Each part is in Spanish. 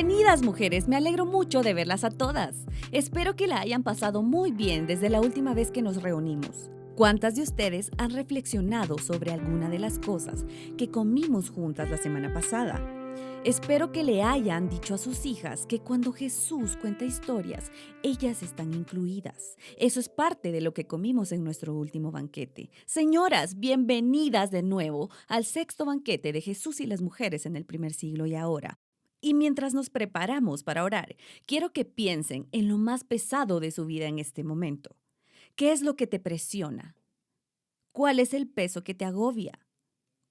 Bienvenidas, mujeres, me alegro mucho de verlas a todas. Espero que la hayan pasado muy bien desde la última vez que nos reunimos. ¿Cuántas de ustedes han reflexionado sobre alguna de las cosas que comimos juntas la semana pasada? Espero que le hayan dicho a sus hijas que cuando Jesús cuenta historias, ellas están incluidas. Eso es parte de lo que comimos en nuestro último banquete. Señoras, bienvenidas de nuevo al sexto banquete de Jesús y las mujeres en el primer siglo y ahora. Y mientras nos preparamos para orar, quiero que piensen en lo más pesado de su vida en este momento. ¿Qué es lo que te presiona? ¿Cuál es el peso que te agobia?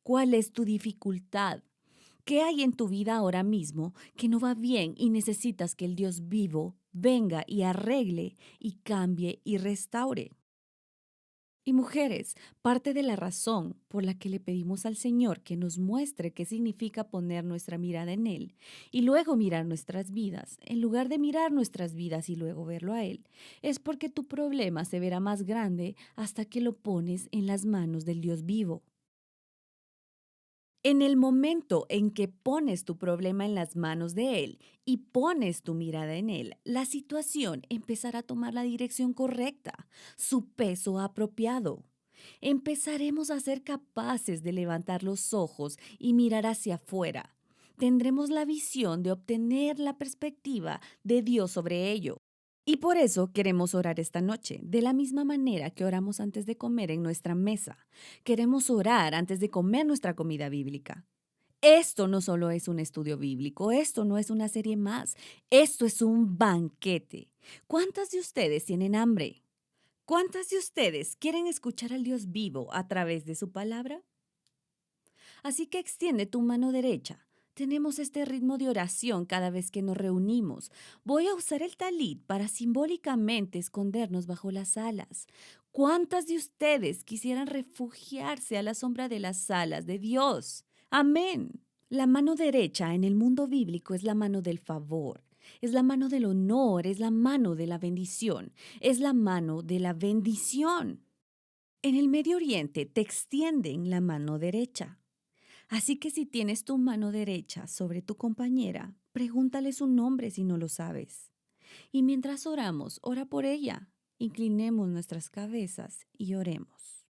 ¿Cuál es tu dificultad? ¿Qué hay en tu vida ahora mismo que no va bien y necesitas que el Dios vivo venga y arregle y cambie y restaure? Y mujeres, parte de la razón por la que le pedimos al Señor que nos muestre qué significa poner nuestra mirada en Él y luego mirar nuestras vidas, en lugar de mirar nuestras vidas y luego verlo a Él, es porque tu problema se verá más grande hasta que lo pones en las manos del Dios vivo. En el momento en que pones tu problema en las manos de Él y pones tu mirada en Él, la situación empezará a tomar la dirección correcta, su peso apropiado. Empezaremos a ser capaces de levantar los ojos y mirar hacia afuera. Tendremos la visión de obtener la perspectiva de Dios sobre ello. Y por eso queremos orar esta noche, de la misma manera que oramos antes de comer en nuestra mesa. Queremos orar antes de comer nuestra comida bíblica. Esto no solo es un estudio bíblico, esto no es una serie más, esto es un banquete. ¿Cuántas de ustedes tienen hambre? ¿Cuántas de ustedes quieren escuchar al Dios vivo a través de su palabra? Así que extiende tu mano derecha. Tenemos este ritmo de oración cada vez que nos reunimos. Voy a usar el talit para simbólicamente escondernos bajo las alas. ¿Cuántas de ustedes quisieran refugiarse a la sombra de las alas de Dios? Amén. La mano derecha en el mundo bíblico es la mano del favor, es la mano del honor, es la mano de la bendición, es la mano de la bendición. En el Medio Oriente te extienden la mano derecha. Así que si tienes tu mano derecha sobre tu compañera, pregúntale su nombre si no lo sabes. Y mientras oramos, ora por ella. Inclinemos nuestras cabezas y oremos.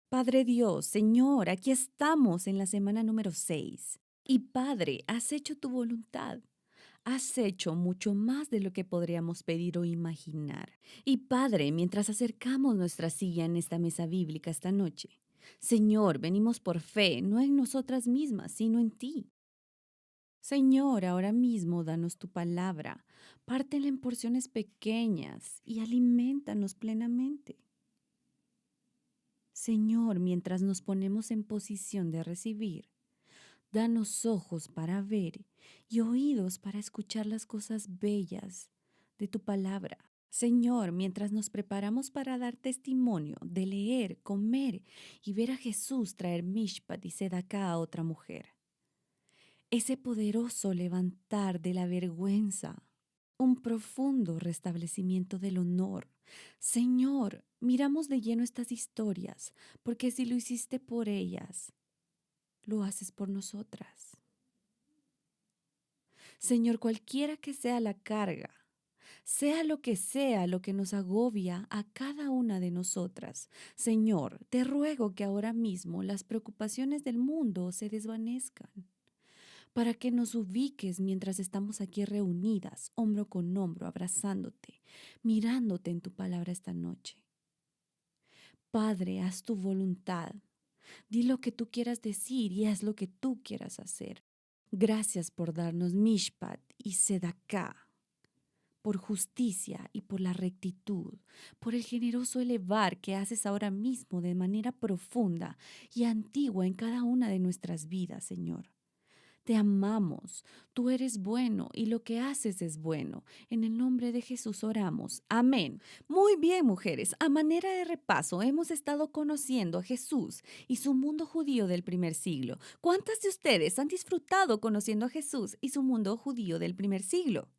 Padre Dios, Señor, aquí estamos en la semana número 6. Y Padre, has hecho tu voluntad. Has hecho mucho más de lo que podríamos pedir o imaginar. Y Padre, mientras acercamos nuestra silla en esta mesa bíblica esta noche, Señor, venimos por fe, no en nosotras mismas, sino en ti. Señor, ahora mismo danos tu palabra, pártela en porciones pequeñas y alimentanos plenamente. Señor, mientras nos ponemos en posición de recibir, danos ojos para ver y oídos para escuchar las cosas bellas de tu palabra. Señor, mientras nos preparamos para dar testimonio de leer, comer y ver a Jesús traer mishpat y sedacá a otra mujer. Ese poderoso levantar de la vergüenza, un profundo restablecimiento del honor. Señor, miramos de lleno estas historias, porque si lo hiciste por ellas, lo haces por nosotras. Señor, cualquiera que sea la carga, sea lo que nos agobia a cada una de nosotras, Señor, te ruego que ahora mismo las preocupaciones del mundo se desvanezcan, para que nos ubiques mientras estamos aquí reunidas, hombro con hombro, abrazándote, mirándote en tu palabra esta noche. Padre, haz tu voluntad. Di lo que tú quieras decir y haz lo que tú quieras hacer. Gracias por darnos mishpat y sedacá, por justicia y por la rectitud, por el generoso elevar que haces ahora mismo de manera profunda y antigua en cada una de nuestras vidas, Señor. Te amamos, tú eres bueno y lo que haces es bueno. En el nombre de Jesús oramos. Amén. Muy bien, mujeres. A manera de repaso, hemos estado conociendo a Jesús y su mundo judío del primer siglo. ¿Cuántas de ustedes han disfrutado conociendo a Jesús y su mundo judío del primer siglo?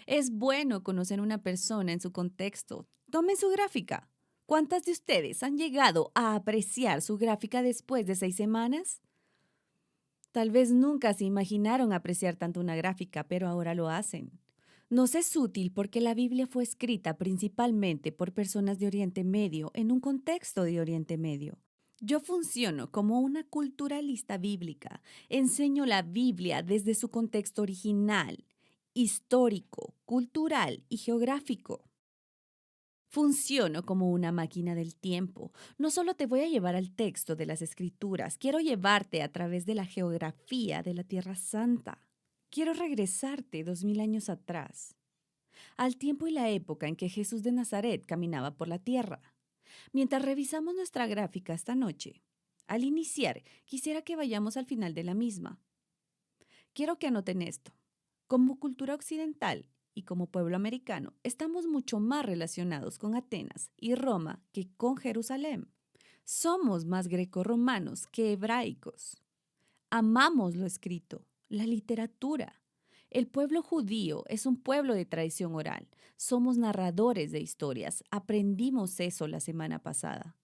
Es bueno conocer a una persona en su contexto. Tomen su gráfica. ¿Cuántas de ustedes han llegado a apreciar su gráfica después de 6 semanas? Tal vez nunca se imaginaron apreciar tanto una gráfica, pero ahora lo hacen. Nos es útil porque la Biblia fue escrita principalmente por personas de Oriente Medio en un contexto de Oriente Medio. Yo funciono como una culturalista bíblica. Enseño la Biblia desde su contexto original, histórico, cultural y geográfico. Funciono como una máquina del tiempo. No solo te voy a llevar al texto de las escrituras, quiero llevarte a través de la geografía de la Tierra Santa. Quiero regresarte 2000 años atrás, al tiempo y la época en que Jesús de Nazaret caminaba por la tierra. Mientras revisamos nuestra gráfica esta noche, al iniciar, quisiera que vayamos al final de la misma. Quiero que anoten esto. Como cultura occidental y como pueblo americano, estamos mucho más relacionados con Atenas y Roma que con Jerusalén. Somos más grecorromanos que hebraicos. Amamos lo escrito, la literatura. El pueblo judío es un pueblo de tradición oral. Somos narradores de historias. Aprendimos eso la semana pasada.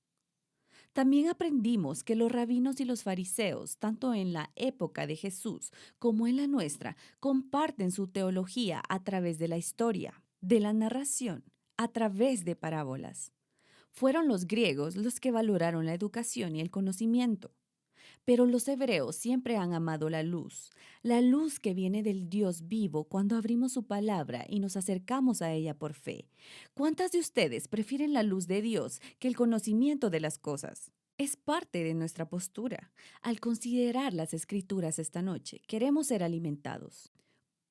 También aprendimos que los rabinos y los fariseos, tanto en la época de Jesús como en la nuestra, comparten su teología a través de la historia, de la narración, a través de parábolas. Fueron los griegos los que valoraron la educación y el conocimiento. Pero los hebreos siempre han amado la luz que viene del Dios vivo cuando abrimos su palabra y nos acercamos a ella por fe. ¿Cuántas de ustedes prefieren la luz de Dios que el conocimiento de las cosas? Es parte de nuestra postura. Al considerar las escrituras esta noche, queremos ser alimentados.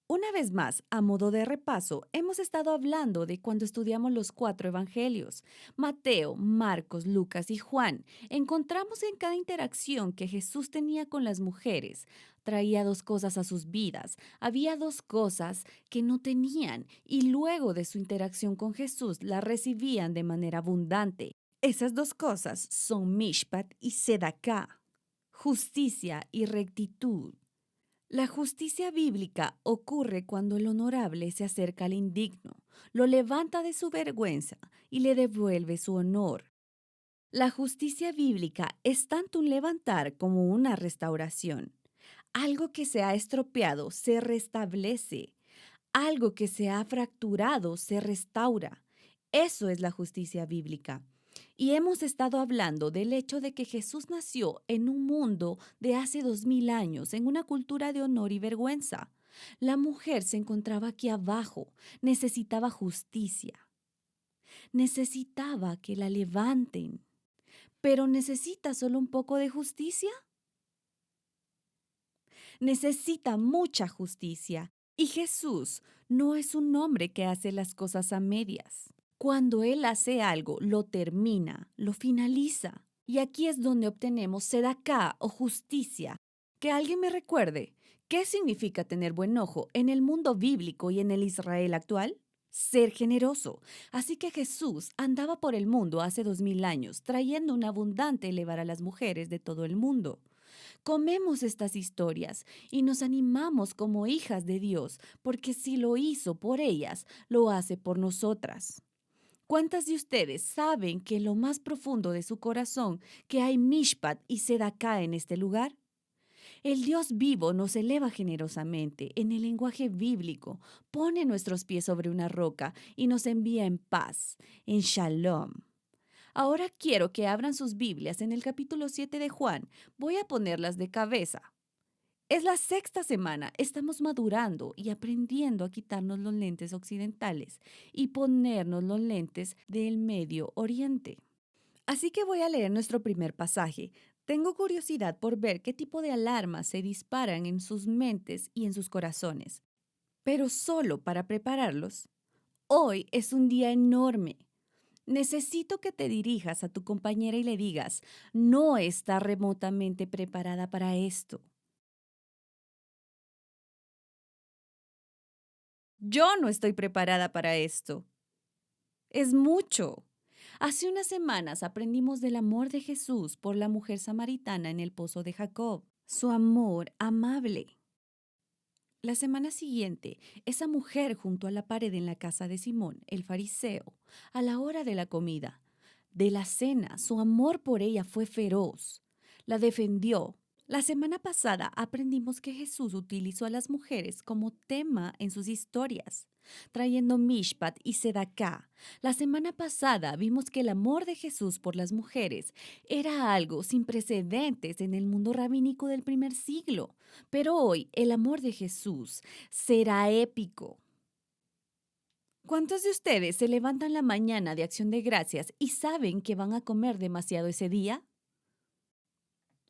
Una vez más, a modo de repaso, hemos estado hablando de cuando estudiamos los 4 evangelios, Mateo, Marcos, Lucas y Juan. Encontramos en cada interacción que Jesús tenía con las mujeres. Traía 2 cosas a sus vidas. Había 2 cosas que no tenían y luego de su interacción con Jesús la recibían de manera abundante. Esas 2 cosas son Mishpat y Sedaká, justicia y rectitud. La justicia bíblica ocurre cuando el honorable se acerca al indigno, lo levanta de su vergüenza y le devuelve su honor. La justicia bíblica es tanto un levantar como una restauración. Algo que se ha estropeado se restablece. Algo que se ha fracturado se restaura. Eso es la justicia bíblica. Y hemos estado hablando del hecho de que Jesús nació en un mundo de hace 2000 años, en una cultura de honor y vergüenza. La mujer se encontraba aquí abajo, necesitaba justicia, necesitaba que la levanten. ¿Pero necesita solo un poco de justicia? Necesita mucha justicia. Y Jesús no es un hombre que hace las cosas a medias. Cuando Él hace algo, lo termina, lo finaliza. Y aquí es donde obtenemos sedaká o justicia. Que alguien me recuerde, ¿qué significa tener buen ojo en el mundo bíblico y en el Israel actual? Ser generoso. Así que Jesús andaba por el mundo hace 2000 años, trayendo un abundante elevar a las mujeres de todo el mundo. Comemos estas historias y nos animamos como hijas de Dios, porque si lo hizo por ellas, lo hace por nosotras. ¿Cuántas de ustedes saben que en lo más profundo de su corazón que hay mishpat y sedaká en este lugar? El Dios vivo nos eleva generosamente en el lenguaje bíblico, pone nuestros pies sobre una roca y nos envía en paz, en shalom. Ahora quiero que abran sus Biblias en el capítulo 7 de Juan. Voy a ponerlas de cabeza. Es la sexta semana. Estamos madurando y aprendiendo a quitarnos los lentes occidentales y ponernos los lentes del Medio Oriente. Así que voy a leer nuestro primer pasaje. Tengo curiosidad por ver qué tipo de alarmas se disparan en sus mentes y en sus corazones. Pero solo para prepararlos. Hoy es un día enorme. Necesito que te dirijas a tu compañera y le digas, no está remotamente preparada para esto. Yo no estoy preparada para esto. Es mucho. Hace unas semanas aprendimos del amor de Jesús por la mujer samaritana en el pozo de Jacob, su amor amable. La semana siguiente, esa mujer junto a la pared en la casa de Simón, el fariseo, a la hora de la comida, de la cena, su amor por ella fue feroz. La defendió, La semana pasada aprendimos que Jesús utilizó a las mujeres como tema en sus historias, trayendo Mishpat y Sedaká. La semana pasada vimos que el amor de Jesús por las mujeres era algo sin precedentes en el mundo rabínico del primer siglo, pero hoy el amor de Jesús será épico. ¿Cuántos de ustedes se levantan la mañana de Acción de Gracias y saben que van a comer demasiado ese día?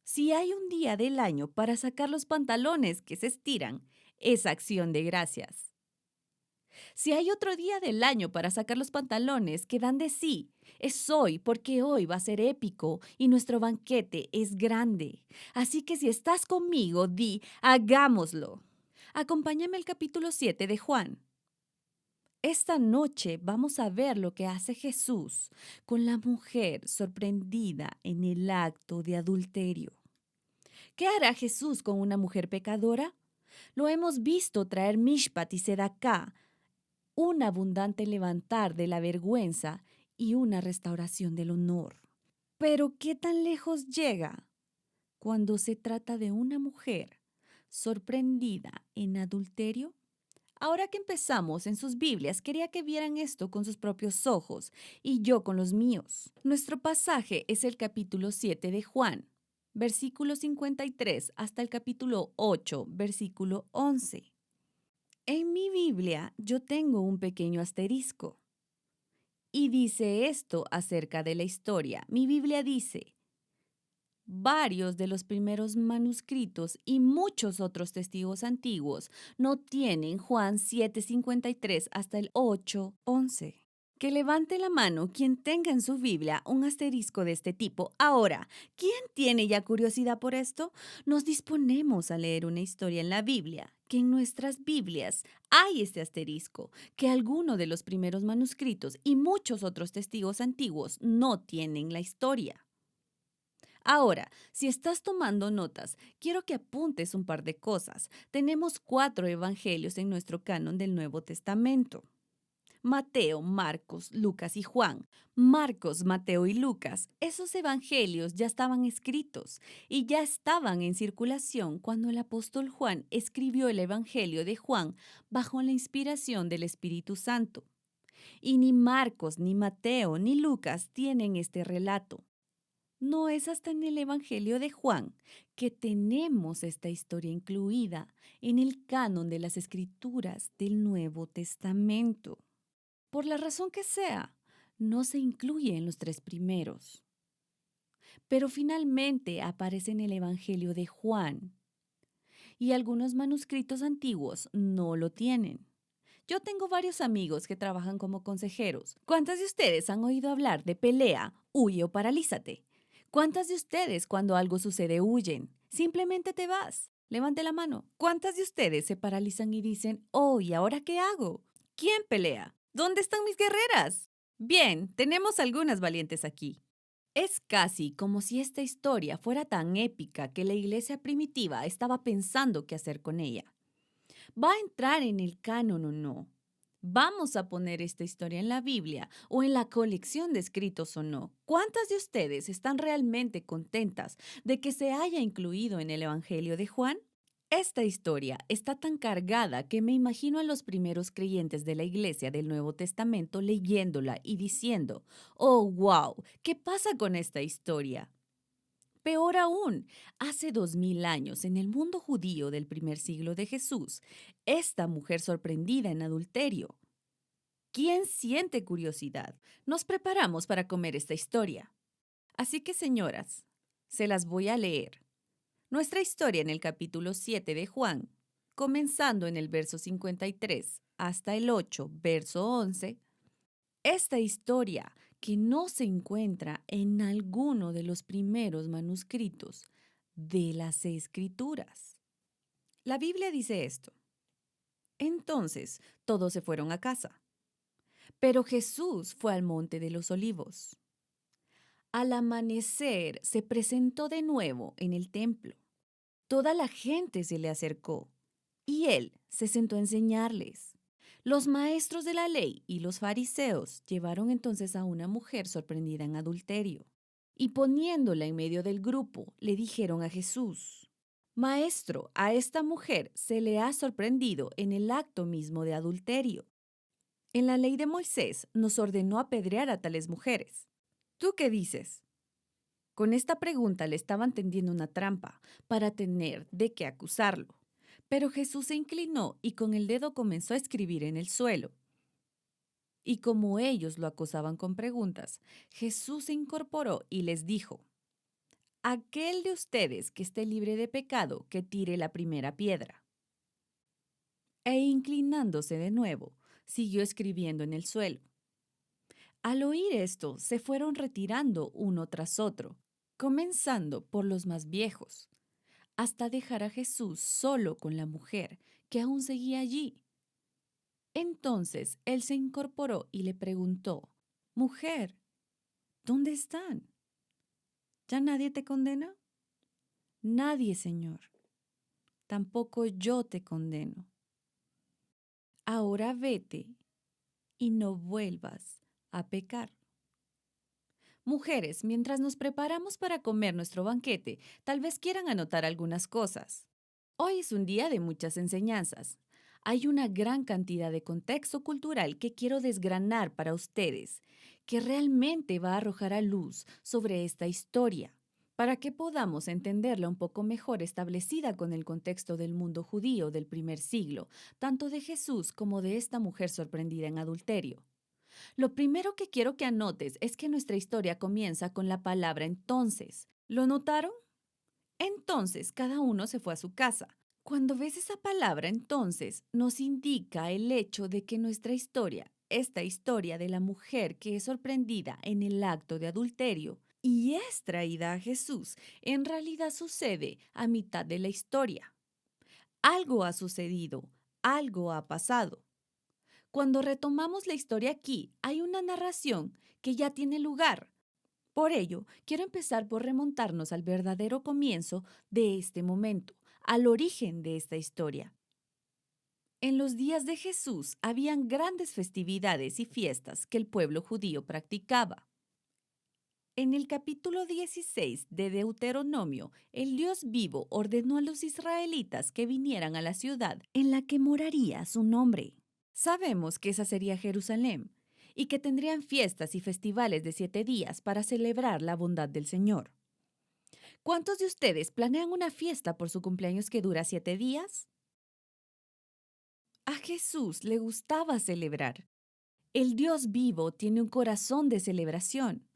Si hay un día del año para sacar los pantalones que se estiran, es Acción de Gracias. Si hay otro día del año para sacar los pantalones que dan de sí, es hoy porque hoy va a ser épico y nuestro banquete es grande. Así que si estás conmigo, di, hagámoslo. Acompáñame al capítulo 7 de Juan. Esta noche vamos a ver lo que hace Jesús con la mujer sorprendida en el acto de adulterio. ¿Qué hará Jesús con una mujer pecadora? Lo hemos visto traer Mishpat y Sedaká, un abundante levantar de la vergüenza y una restauración del honor. Pero ¿qué tan lejos llega cuando se trata de una mujer sorprendida en adulterio? Ahora que empezamos en sus Biblias, quería que vieran esto con sus propios ojos y yo con los míos. Nuestro pasaje es el capítulo 7 de Juan, versículo 53 hasta el capítulo 8, versículo 11. En mi Biblia yo tengo un pequeño asterisco y dice esto acerca de la historia. Mi Biblia dice, varios de los primeros manuscritos y muchos otros testigos antiguos no tienen Juan 7:53 hasta el 8:11. Que levante la mano quien tenga en su Biblia un asterisco de este tipo. Ahora, ¿quién tiene ya curiosidad por esto? Nos disponemos a leer una historia en la Biblia, que en nuestras Biblias hay este asterisco, que alguno de los primeros manuscritos y muchos otros testigos antiguos no tienen la historia. Ahora, si estás tomando notas, quiero que apuntes un par de cosas. Tenemos 4 evangelios en nuestro canon del Nuevo Testamento. Mateo, Marcos, Lucas y Juan. Marcos, Mateo y Lucas, esos evangelios ya estaban escritos y ya estaban en circulación cuando el apóstol Juan escribió el evangelio de Juan bajo la inspiración del Espíritu Santo. Y ni Marcos, ni Mateo, ni Lucas tienen este relato. No es hasta en el Evangelio de Juan que tenemos esta historia incluida en el canon de las Escrituras del Nuevo Testamento. Por la razón que sea, no se incluye en los 3 primeros. Pero finalmente aparece en el Evangelio de Juan y algunos manuscritos antiguos no lo tienen. Yo tengo varios amigos que trabajan como consejeros. ¿Cuántas de ustedes han oído hablar de pelea, huye o paralízate? ¿Cuántas de ustedes cuando algo sucede huyen? Simplemente te vas. Levante la mano. ¿Cuántas de ustedes se paralizan y dicen, oh, ¿y ahora qué hago? ¿Quién pelea? ¿Dónde están mis guerreras? Bien, tenemos algunas valientes aquí. Es casi como si esta historia fuera tan épica que la iglesia primitiva estaba pensando qué hacer con ella. ¿Va a entrar en el canon o no? ¿Vamos a poner esta historia en la Biblia o en la colección de escritos o no? ¿Cuántas de ustedes están realmente contentas de que se haya incluido en el Evangelio de Juan? Esta historia está tan cargada que me imagino a los primeros creyentes de la iglesia del Nuevo Testamento leyéndola y diciendo, oh, wow, ¿qué pasa con esta historia? Peor aún, hace 2000 años, en el mundo judío del primer siglo de Jesús, esta mujer sorprendida en adulterio. ¿Quién siente curiosidad? Nos preparamos para comer esta historia. Así que, señoras, se las voy a leer. Nuestra historia en el capítulo 7 de Juan, comenzando en el verso 53 hasta el 8, verso 11, esta historia que no se encuentra en alguno de los primeros manuscritos de las Escrituras. La Biblia dice esto. Entonces todos se fueron a casa, pero Jesús fue al monte de los olivos. Al amanecer se presentó de nuevo en el templo. Toda la gente se le acercó y él se sentó a enseñarles. Los maestros de la ley y los fariseos llevaron entonces a una mujer sorprendida en adulterio y poniéndola en medio del grupo, le dijeron a Jesús, Maestro, a esta mujer se le ha sorprendido en el acto mismo de adulterio. En la ley de Moisés nos ordenó apedrear a tales mujeres. ¿Tú qué dices? Con esta pregunta le estaban tendiendo una trampa para tener de qué acusarlo. Pero Jesús se inclinó y con el dedo comenzó a escribir en el suelo. Y como ellos lo acosaban con preguntas, Jesús se incorporó y les dijo: Aquel de ustedes que esté libre de pecado, que tire la primera piedra. E inclinándose de nuevo, siguió escribiendo en el suelo. Al oír esto, se fueron retirando uno tras otro, comenzando por los más viejos, hasta dejar a Jesús solo con la mujer, que aún seguía allí. Entonces él se incorporó y le preguntó: Mujer, ¿dónde están? ¿Ya nadie te condena? Nadie, Señor. Tampoco yo te condeno. Ahora vete y no vuelvas a pecar. Mujeres, mientras nos preparamos para comer nuestro banquete, tal vez quieran anotar algunas cosas. Hoy es un día de muchas enseñanzas. Hay una gran cantidad de contexto cultural que quiero desgranar para ustedes, que realmente va a arrojar a luz sobre esta historia, para que podamos entenderla un poco mejor establecida con el contexto del mundo judío del primer siglo, tanto de Jesús como de esta mujer sorprendida en adulterio. Lo primero que quiero que anotes es que nuestra historia comienza con la palabra entonces. ¿Lo notaron? Entonces cada uno se fue a su casa. Cuando ves esa palabra entonces, nos indica el hecho de que nuestra historia, esta historia de la mujer que es sorprendida en el acto de adulterio y es traída a Jesús, en realidad sucede a mitad de la historia. Algo ha sucedido, algo ha pasado. Cuando retomamos la historia aquí, hay una narración que ya tiene lugar. Por ello, quiero empezar por remontarnos al verdadero comienzo de este momento, al origen de esta historia. En los días de Jesús habían grandes festividades y fiestas que el pueblo judío practicaba. En el capítulo 16 de Deuteronomio, el Dios vivo ordenó a los israelitas que vinieran a la ciudad en la que moraría su nombre. Sabemos que esa sería Jerusalén y que tendrían fiestas y festivales de 7 días para celebrar la bondad del Señor. ¿Cuántos de ustedes planean una fiesta por su cumpleaños que dura 7 días? A Jesús le gustaba celebrar. El Dios vivo tiene un corazón de celebración.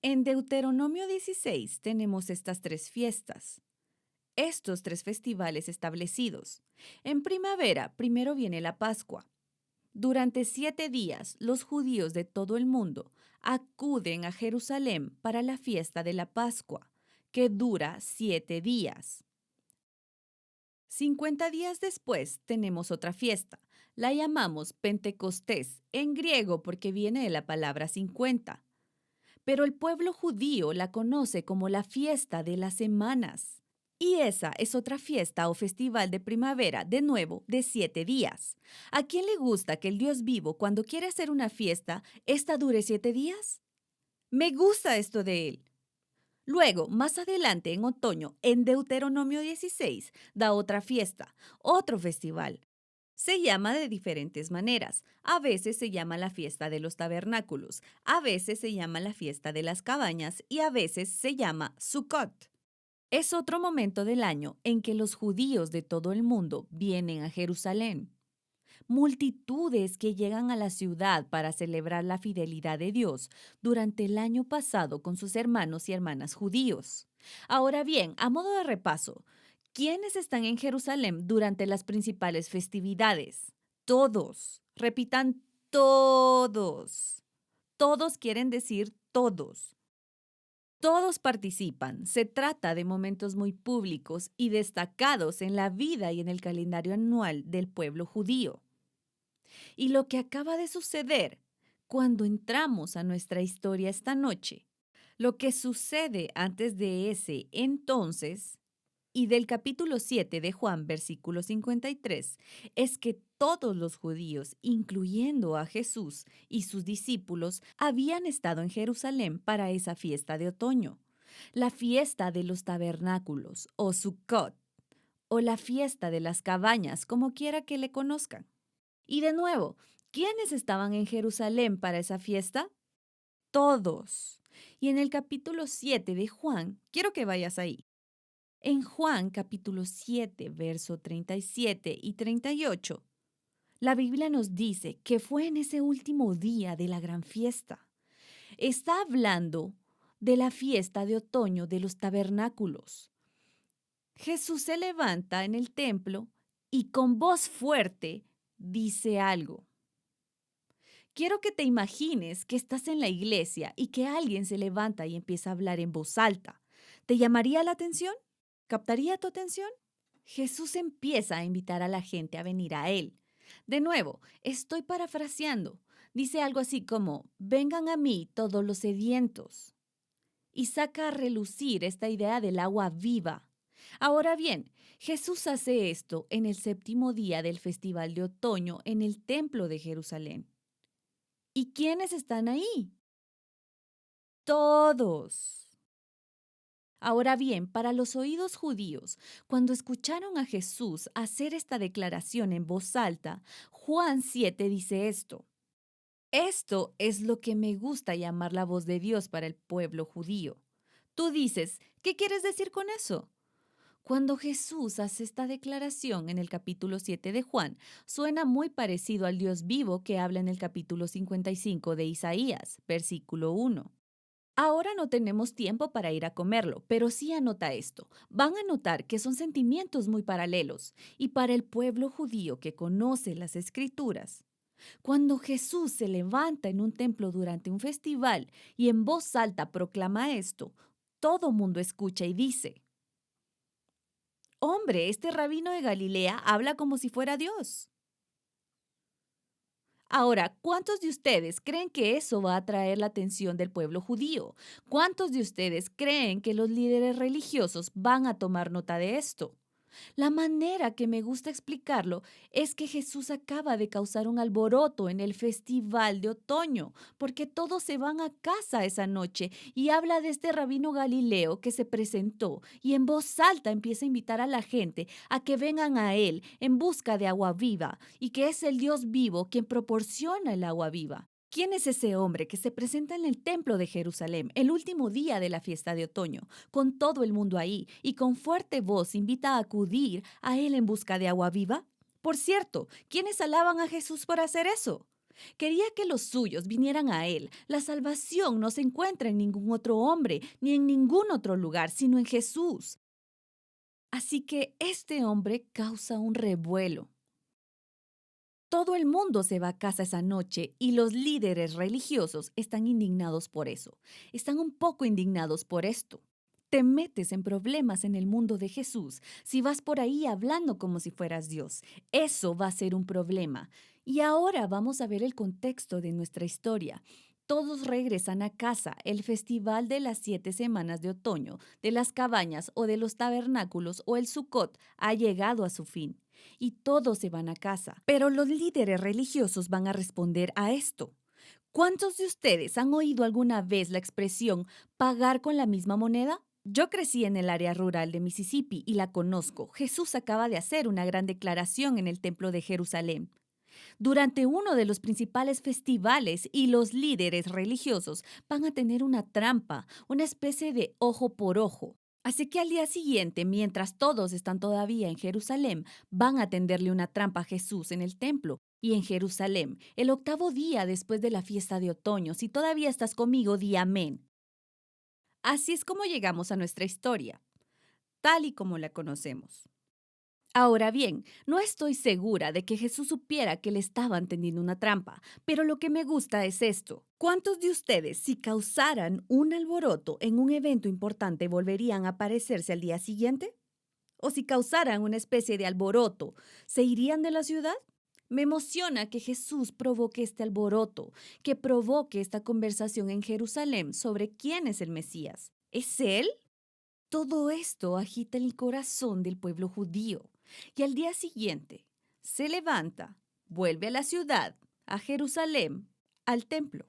En Deuteronomio 16 tenemos estas 3 fiestas. Estos 3 festivales establecidos. En primavera, primero viene la Pascua. Durante 7 días, los judíos de todo el mundo acuden a Jerusalén para la fiesta de la Pascua, que dura 7 días. 50 días después tenemos otra fiesta. La llamamos Pentecostés, en griego porque viene de la palabra 50. Pero el pueblo judío la conoce como la fiesta de las semanas. Y esa es otra fiesta o festival de primavera, de nuevo, de 7 días. ¿A quién le gusta que el Dios vivo, cuando quiere hacer una fiesta, esta dure 7 días? Me gusta esto de él. Luego, más adelante, en otoño, en Deuteronomio 16, da otra fiesta, otro festival. Se llama de diferentes maneras. A veces se llama la fiesta de los tabernáculos, a veces se llama la fiesta de las cabañas y a veces se llama Sukkot. Es otro momento del año en que los judíos de todo el mundo vienen a Jerusalén. Multitudes que llegan a la ciudad para celebrar la fidelidad de Dios durante el año pasado con sus hermanos y hermanas judíos. Ahora bien, a modo de repaso, ¿quiénes están en Jerusalén durante las principales festividades? Todos. Repitan, todos. Todos quieren decir todos. Todos participan. Se trata de momentos muy públicos y destacados en la vida y en el calendario anual del pueblo judío. Y lo que acaba de suceder cuando entramos a nuestra historia esta noche, lo que sucede antes de ese entonces y del capítulo 7 de Juan, versículo 53, es que todos los judíos, incluyendo a Jesús y sus discípulos, habían estado en Jerusalén para esa fiesta de otoño, la fiesta de los tabernáculos o Sukkot. o la fiesta de las cabañas, como quiera que le conozcan. Y de nuevo, ¿quiénes estaban en Jerusalén para esa fiesta? Todos. Y en el capítulo 7 de Juan, quiero que vayas ahí. En Juan capítulo 7, verso 37 y 38, la Biblia nos dice que fue en ese último día de la gran fiesta. Está hablando de la fiesta de otoño de los tabernáculos. Jesús se levanta en el templo y con voz fuerte dice algo. Quiero que te imagines que estás en la iglesia y que alguien se levanta y empieza a hablar en voz alta. ¿Te llamaría la atención? ¿Captaría tu atención? Jesús empieza a invitar a la gente a venir a Él. De nuevo, estoy parafraseando. Dice algo así como, vengan a mí todos los sedientos. Y saca a relucir esta idea del agua viva. Ahora bien, Jesús hace esto en el séptimo día del Festival de Otoño en el Templo de Jerusalén. ¿Y quiénes están ahí? Todos. Ahora bien, para los oídos judíos, cuando escucharon a Jesús hacer esta declaración en voz alta, Juan 7 dice esto. Esto es lo que me gusta llamar la voz de Dios para el pueblo judío. Tú dices, ¿qué quieres decir con eso? Cuando Jesús hace esta declaración en el capítulo 7 de Juan, suena muy parecido al Dios vivo que habla en el capítulo 55 de Isaías, versículo 1. Ahora no tenemos tiempo para ir a comerlo, pero sí anota esto. Van a notar que son sentimientos muy paralelos. Y para el pueblo judío que conoce las escrituras, cuando Jesús se levanta en un templo durante un festival y en voz alta proclama esto, todo mundo escucha y dice, hombre, este rabino de Galilea habla como si fuera Dios. Ahora, ¿cuántos de ustedes creen que eso va a atraer la atención del pueblo judío? ¿Cuántos de ustedes creen que los líderes religiosos van a tomar nota de esto? La manera que me gusta explicarlo es que Jesús acaba de causar un alboroto en el festival de otoño, porque todos se van a casa esa noche y habla de este rabino Galileo que se presentó y en voz alta empieza a invitar a la gente a que vengan a él en busca de agua viva y que es el Dios vivo quien proporciona el agua viva. ¿Quién es ese hombre que se presenta en el templo de Jerusalén el último día de la fiesta de otoño, con todo el mundo ahí, y con fuerte voz invita a acudir a él en busca de agua viva? Por cierto, ¿quiénes alaban a Jesús por hacer eso? Quería que los suyos vinieran a él. La salvación no se encuentra en ningún otro hombre, ni en ningún otro lugar, sino en Jesús. Así que este hombre causa un revuelo. Todo el mundo se va a casa esa noche y los líderes religiosos están indignados por eso. Están un poco indignados por esto. Te metes en problemas en el mundo de Jesús si vas por ahí hablando como si fueras Dios. Eso va a ser un problema. Y ahora vamos a ver el contexto de nuestra historia. Todos regresan a casa. El festival de las 7 semanas de otoño, de las cabañas o de los tabernáculos o el Sukkot ha llegado a su fin y todos se van a casa. Pero los líderes religiosos van a responder a esto. ¿Cuántos de ustedes han oído alguna vez la expresión pagar con la misma moneda? Yo crecí en el área rural de Mississippi y la conozco. Jesús acaba de hacer una gran declaración en el templo de Jerusalén. Durante uno de los principales festivales y los líderes religiosos van a tener una trampa, una especie de ojo por ojo. Así que al día siguiente, mientras todos están todavía en Jerusalén, van a tenderle una trampa a Jesús en el templo. Y en Jerusalén, el octavo día después de la fiesta de otoño, si todavía estás conmigo, di amén. Así es como llegamos a nuestra historia, tal y como la conocemos. Ahora bien, no estoy segura de que Jesús supiera que le estaban tendiendo una trampa, pero lo que me gusta es esto. ¿Cuántos de ustedes, si causaran un alboroto en un evento importante, volverían a aparecerse al día siguiente? ¿O si causaran una especie de alboroto, se irían de la ciudad? Me emociona que Jesús provoque este alboroto, que provoque esta conversación en Jerusalén sobre quién es el Mesías. ¿Es Él? Todo esto agita el corazón del pueblo judío y al día siguiente se levanta, vuelve a la ciudad, a Jerusalén, al templo.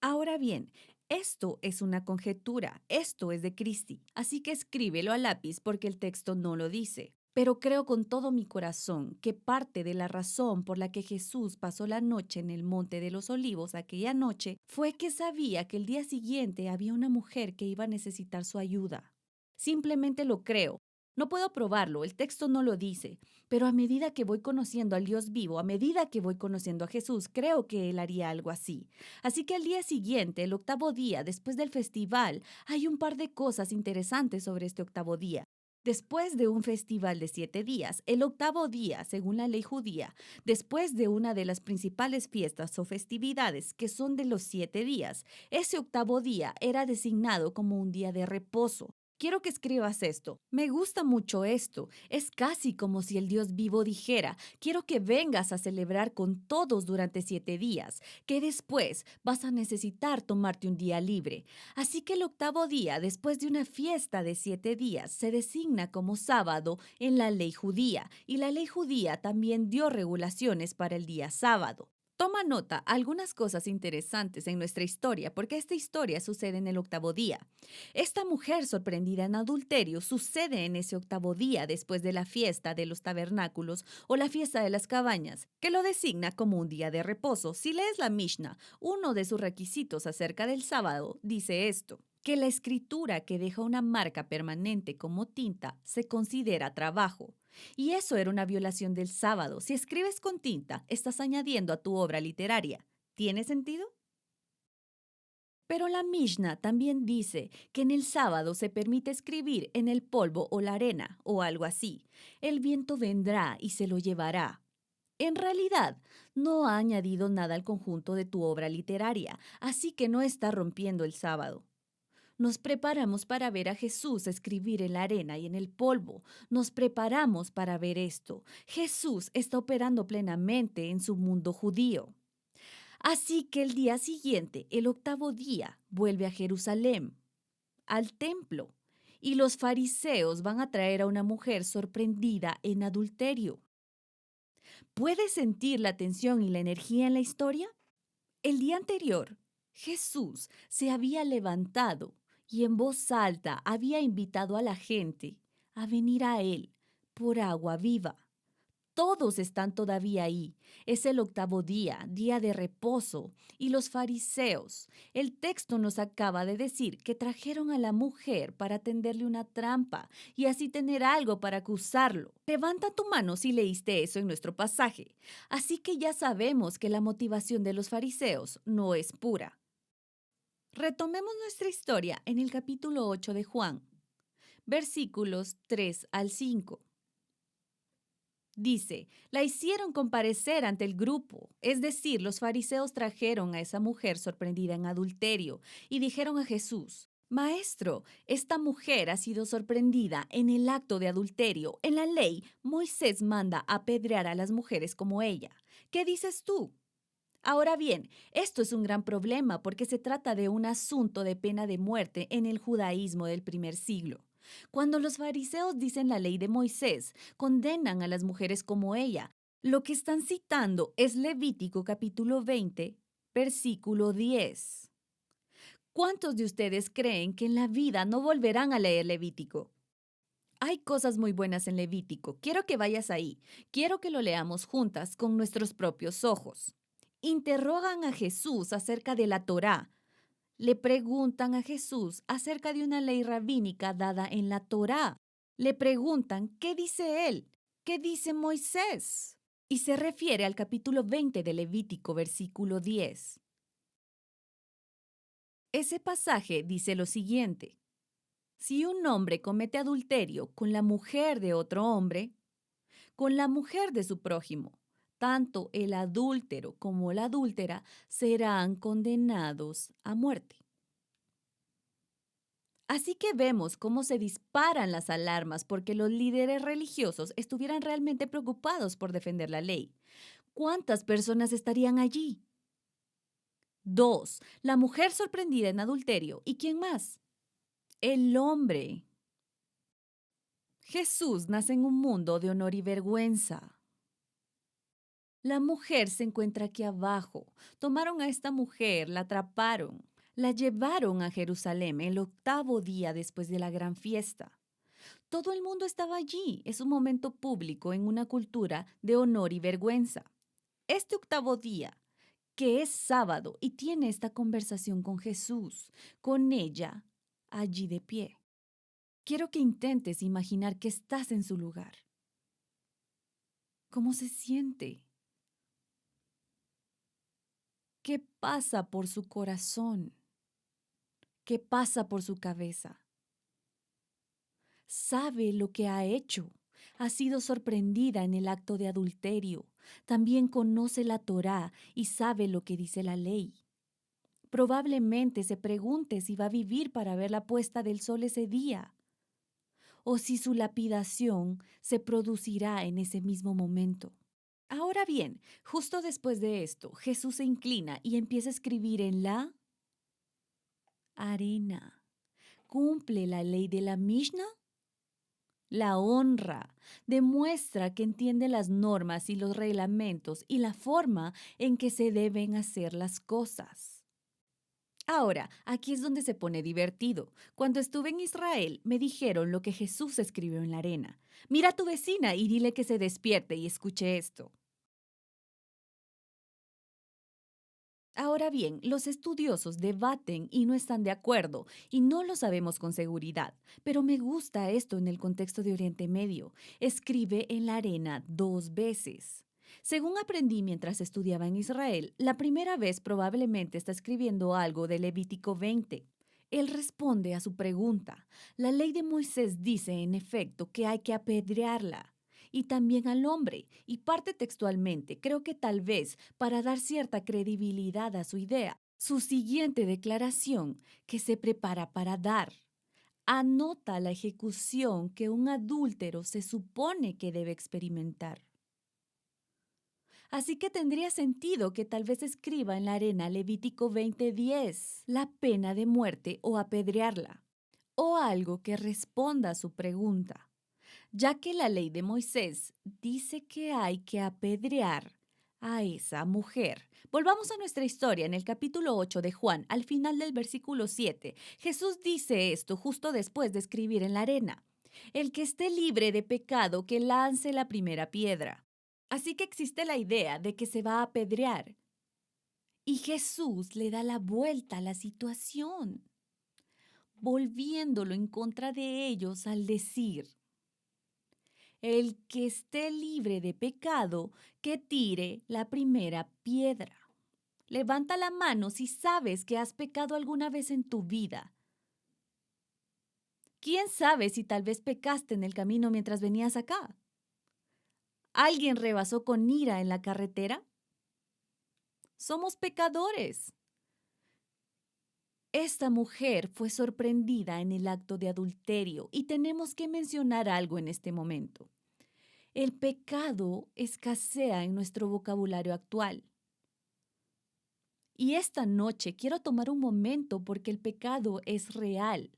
Ahora bien, esto es una conjetura, esto es de Cristi, así que escríbelo a lápiz porque el texto no lo dice. Pero creo con todo mi corazón que parte de la razón por la que Jesús pasó la noche en el Monte de los Olivos aquella noche fue que sabía que el día siguiente había una mujer que iba a necesitar su ayuda. Simplemente lo creo. No puedo probarlo, el texto no lo dice, pero a medida que voy conociendo al Dios vivo, a medida que voy conociendo a Jesús, creo que Él haría algo así. Así que al día siguiente, el octavo día, después del festival, hay un par de cosas interesantes sobre este octavo día. Después de un festival de 7 días, el octavo día, según la ley judía, después de una de las principales fiestas o festividades que son de los 7 días, ese octavo día era designado como un día de reposo. Quiero que escribas esto. Me gusta mucho esto. Es casi como si el Dios vivo dijera, quiero que vengas a celebrar con todos durante 7 días, que después vas a necesitar tomarte un día libre. Así que el octavo día, después de una fiesta de 7 días, se designa como sábado en la ley judía, y la ley judía también dio regulaciones para el día sábado. Toma nota algunas cosas interesantes en nuestra historia, porque esta historia sucede en el octavo día. Esta mujer sorprendida en adulterio sucede en ese octavo día después de la fiesta de los tabernáculos o la fiesta de las cabañas, que lo designa como un día de reposo. Si lees la Mishnah, uno de sus requisitos acerca del sábado dice esto, que la escritura que deja una marca permanente como tinta se considera trabajo. Y eso era una violación del sábado. Si escribes con tinta, estás añadiendo a tu obra literaria. ¿Tiene sentido? Pero la Mishnah también dice que en el sábado se permite escribir en el polvo o la arena o algo así. El viento vendrá y se lo llevará. En realidad, no ha añadido nada al conjunto de tu obra literaria, así que no está rompiendo el sábado. Nos preparamos para ver a Jesús escribir en la arena y en el polvo. Nos preparamos para ver esto. Jesús está operando plenamente en su mundo judío. Así que el día siguiente, el octavo día, vuelve a Jerusalén, al templo, y los fariseos van a traer a una mujer sorprendida en adulterio. ¿Puedes sentir la tensión y la energía en la historia? El día anterior, Jesús se había levantado y en voz alta había invitado a la gente a venir a Él por agua viva. Todos están todavía ahí. Es el octavo día, día de reposo. Y los fariseos, el texto nos acaba de decir que trajeron a la mujer para tenderle una trampa y así tener algo para acusarlo. Levanta tu mano si leíste eso en nuestro pasaje. Así que ya sabemos que la motivación de los fariseos no es pura. Retomemos nuestra historia en el capítulo 8 de Juan, versículos 3 al 5. Dice, la hicieron comparecer ante el grupo, es decir, los fariseos trajeron a esa mujer sorprendida en adulterio y dijeron a Jesús, Maestro, esta mujer ha sido sorprendida en el acto de adulterio. En la ley, Moisés manda apedrear a las mujeres como ella. ¿Qué dices tú? Ahora bien, esto es un gran problema porque se trata de un asunto de pena de muerte en el judaísmo del primer siglo. Cuando los fariseos dicen la ley de Moisés, condenan a las mujeres como ella. Lo que están citando es Levítico capítulo 20, versículo 10. ¿Cuántos de ustedes creen que en la vida no volverán a leer Levítico? Hay cosas muy buenas en Levítico. Quiero que vayas ahí. Quiero que lo leamos juntas con nuestros propios ojos. Interrogan a Jesús acerca de la Torá. Le preguntan a Jesús acerca de una ley rabínica dada en la Torá. Le preguntan, ¿qué dice él? ¿Qué dice Moisés? Y se refiere al capítulo 20 de Levítico, versículo 10. Ese pasaje dice lo siguiente. Si un hombre comete adulterio con la mujer de otro hombre, con la mujer de su prójimo, tanto el adúltero como la adúltera serán condenados a muerte. Así que vemos cómo se disparan las alarmas porque los líderes religiosos estuvieran realmente preocupados por defender la ley. ¿Cuántas personas estarían allí? 2. La mujer sorprendida en adulterio. ¿Y quién más? El hombre. Jesús nace en un mundo de honor y vergüenza. La mujer se encuentra aquí abajo. Tomaron a esta mujer, la atraparon, la llevaron a Jerusalén el octavo día después de la gran fiesta. Todo el mundo estaba allí. Es un momento público en una cultura de honor y vergüenza. Este octavo día, que es sábado, y tiene esta conversación con Jesús, con ella, allí de pie. Quiero que intentes imaginar que estás en su lugar. ¿Cómo se siente? ¿Qué pasa por su corazón? ¿Qué pasa por su cabeza? Sabe lo que ha hecho. Ha sido sorprendida en el acto de adulterio. También conoce la Torá y sabe lo que dice la ley. Probablemente se pregunte si va a vivir para ver la puesta del sol ese día, o si su lapidación se producirá en ese mismo momento. Ahora bien, justo después de esto, Jesús se inclina y empieza a escribir en la arena. ¿Cumple la ley de la Mishnah? La honra, demuestra que entiende las normas y los reglamentos y la forma en que se deben hacer las cosas. Ahora, aquí es donde se pone divertido. Cuando estuve en Israel, me dijeron lo que Jesús escribió en la arena. Mira a tu vecina y dile que se despierte y escuche esto. Ahora bien, los estudiosos debaten y no están de acuerdo, y no lo sabemos con seguridad, pero me gusta esto en el contexto de Oriente Medio. Escribe en la arena 2 veces. Según aprendí mientras estudiaba en Israel, la primera vez probablemente está escribiendo algo de Levítico 20. Él responde a su pregunta. La ley de Moisés dice, en efecto, que hay que apedrearla y también al hombre, y parte textualmente, creo que tal vez para dar cierta credibilidad a su idea. Su siguiente declaración, que se prepara para dar, anota la ejecución que un adúltero se supone que debe experimentar. Así que tendría sentido que tal vez escriba en la arena Levítico 20:10, la pena de muerte o apedrearla, o algo que responda a su pregunta, ya que la ley de Moisés dice que hay que apedrear a esa mujer. Volvamos a nuestra historia en el capítulo 8 de Juan, al final del versículo 7. Jesús dice esto justo después de escribir en la arena. El que esté libre de pecado, que lance la primera piedra. Así que existe la idea de que se va a apedrear. Y Jesús le da la vuelta a la situación, volviéndolo en contra de ellos al decir: el que esté libre de pecado, que tire la primera piedra. Levanta la mano si sabes que has pecado alguna vez en tu vida. ¿Quién sabe si tal vez pecaste en el camino mientras venías acá? ¿Alguien rebasó con ira en la carretera? Somos pecadores. Esta mujer fue sorprendida en el acto de adulterio y tenemos que mencionar algo en este momento. El pecado escasea en nuestro vocabulario actual. Y esta noche quiero tomar un momento porque el pecado es real.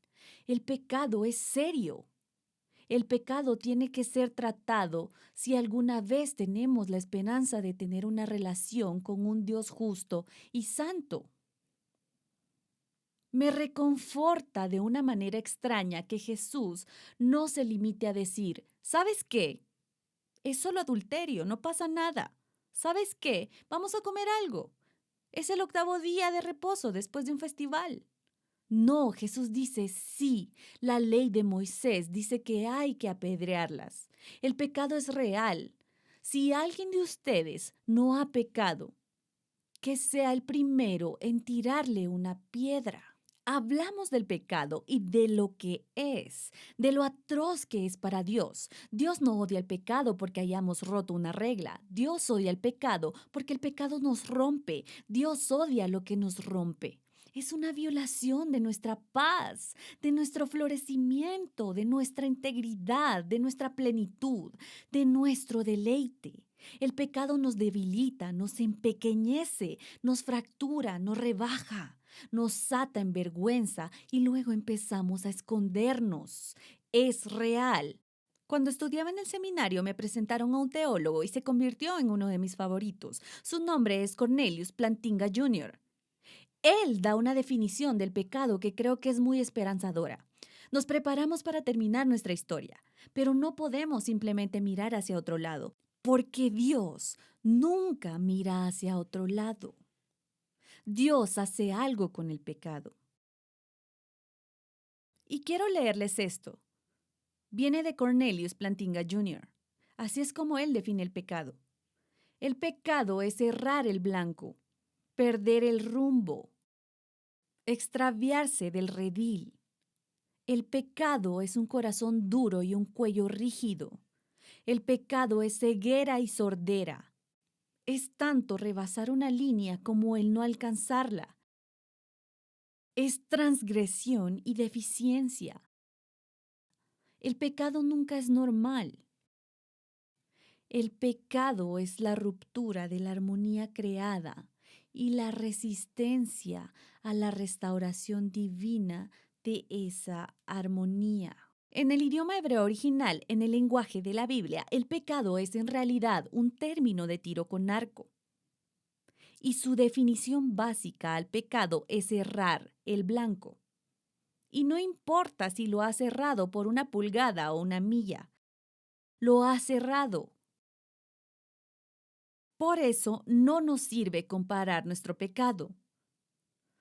El pecado es serio. El pecado tiene que ser tratado si alguna vez tenemos la esperanza de tener una relación con un Dios justo y santo. Me reconforta de una manera extraña que Jesús no se limite a decir, ¿sabes qué? Es solo adulterio, no pasa nada. ¿Sabes qué? Vamos a comer algo. Es el octavo día de reposo después de un festival. No, Jesús dice, sí, la ley de Moisés dice que hay que apedrearlas. El pecado es real. Si alguien de ustedes no ha pecado, que sea el primero en tirarle una piedra. Hablamos del pecado y de lo que es, de lo atroz que es para Dios. Dios no odia el pecado porque hayamos roto una regla. Dios odia el pecado porque el pecado nos rompe. Dios odia lo que nos rompe. Es una violación de nuestra paz, de nuestro florecimiento, de nuestra integridad, de nuestra plenitud, de nuestro deleite. El pecado nos debilita, nos empequeñece, nos fractura, nos rebaja, nos ata en vergüenza y luego empezamos a escondernos. Es real. Cuando estudiaba en el seminario me presentaron a un teólogo y se convirtió en uno de mis favoritos. Su nombre es Cornelius Plantinga Jr. Él da una definición del pecado que creo que es muy esperanzadora. Nos preparamos para terminar nuestra historia, pero no podemos simplemente mirar hacia otro lado, porque Dios nunca mira hacia otro lado. Dios hace algo con el pecado. Y quiero leerles esto. Viene de Cornelius Plantinga Jr. Así es como él define el pecado. El pecado es errar el blanco, perder el rumbo, extraviarse del redil. El pecado es un corazón duro y un cuello rígido. El pecado es ceguera y sordera. Es tanto rebasar una línea como el no alcanzarla. Es transgresión y deficiencia. El pecado nunca es normal. El pecado es la ruptura de la armonía creada y la resistencia a la restauración divina de esa armonía. En el idioma hebreo original, en el lenguaje de la Biblia, el pecado es en realidad un término de tiro con arco. Y su definición básica al pecado es errar el blanco. Y no importa si lo has errado por una pulgada o una milla, lo has errado. Por eso no nos sirve comparar nuestro pecado.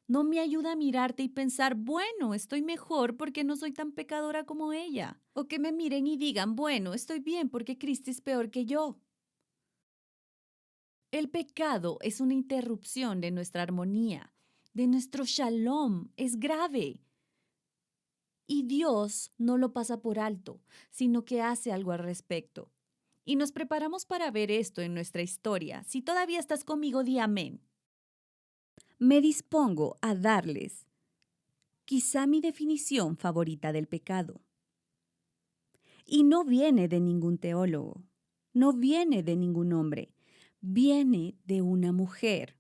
No me ayuda a mirarte y pensar, bueno, estoy mejor porque no soy tan pecadora como ella. O que me miren y digan, bueno, estoy bien porque Cristo es peor que yo. El pecado es una interrupción de nuestra armonía, de nuestro shalom. Es grave. Y Dios no lo pasa por alto, sino que hace algo al respecto. Y nos preparamos para ver esto en nuestra historia. Si todavía estás conmigo, di amén. Me dispongo a darles quizá mi definición favorita del pecado. Y no viene de ningún teólogo, no viene de ningún hombre, viene de una mujer.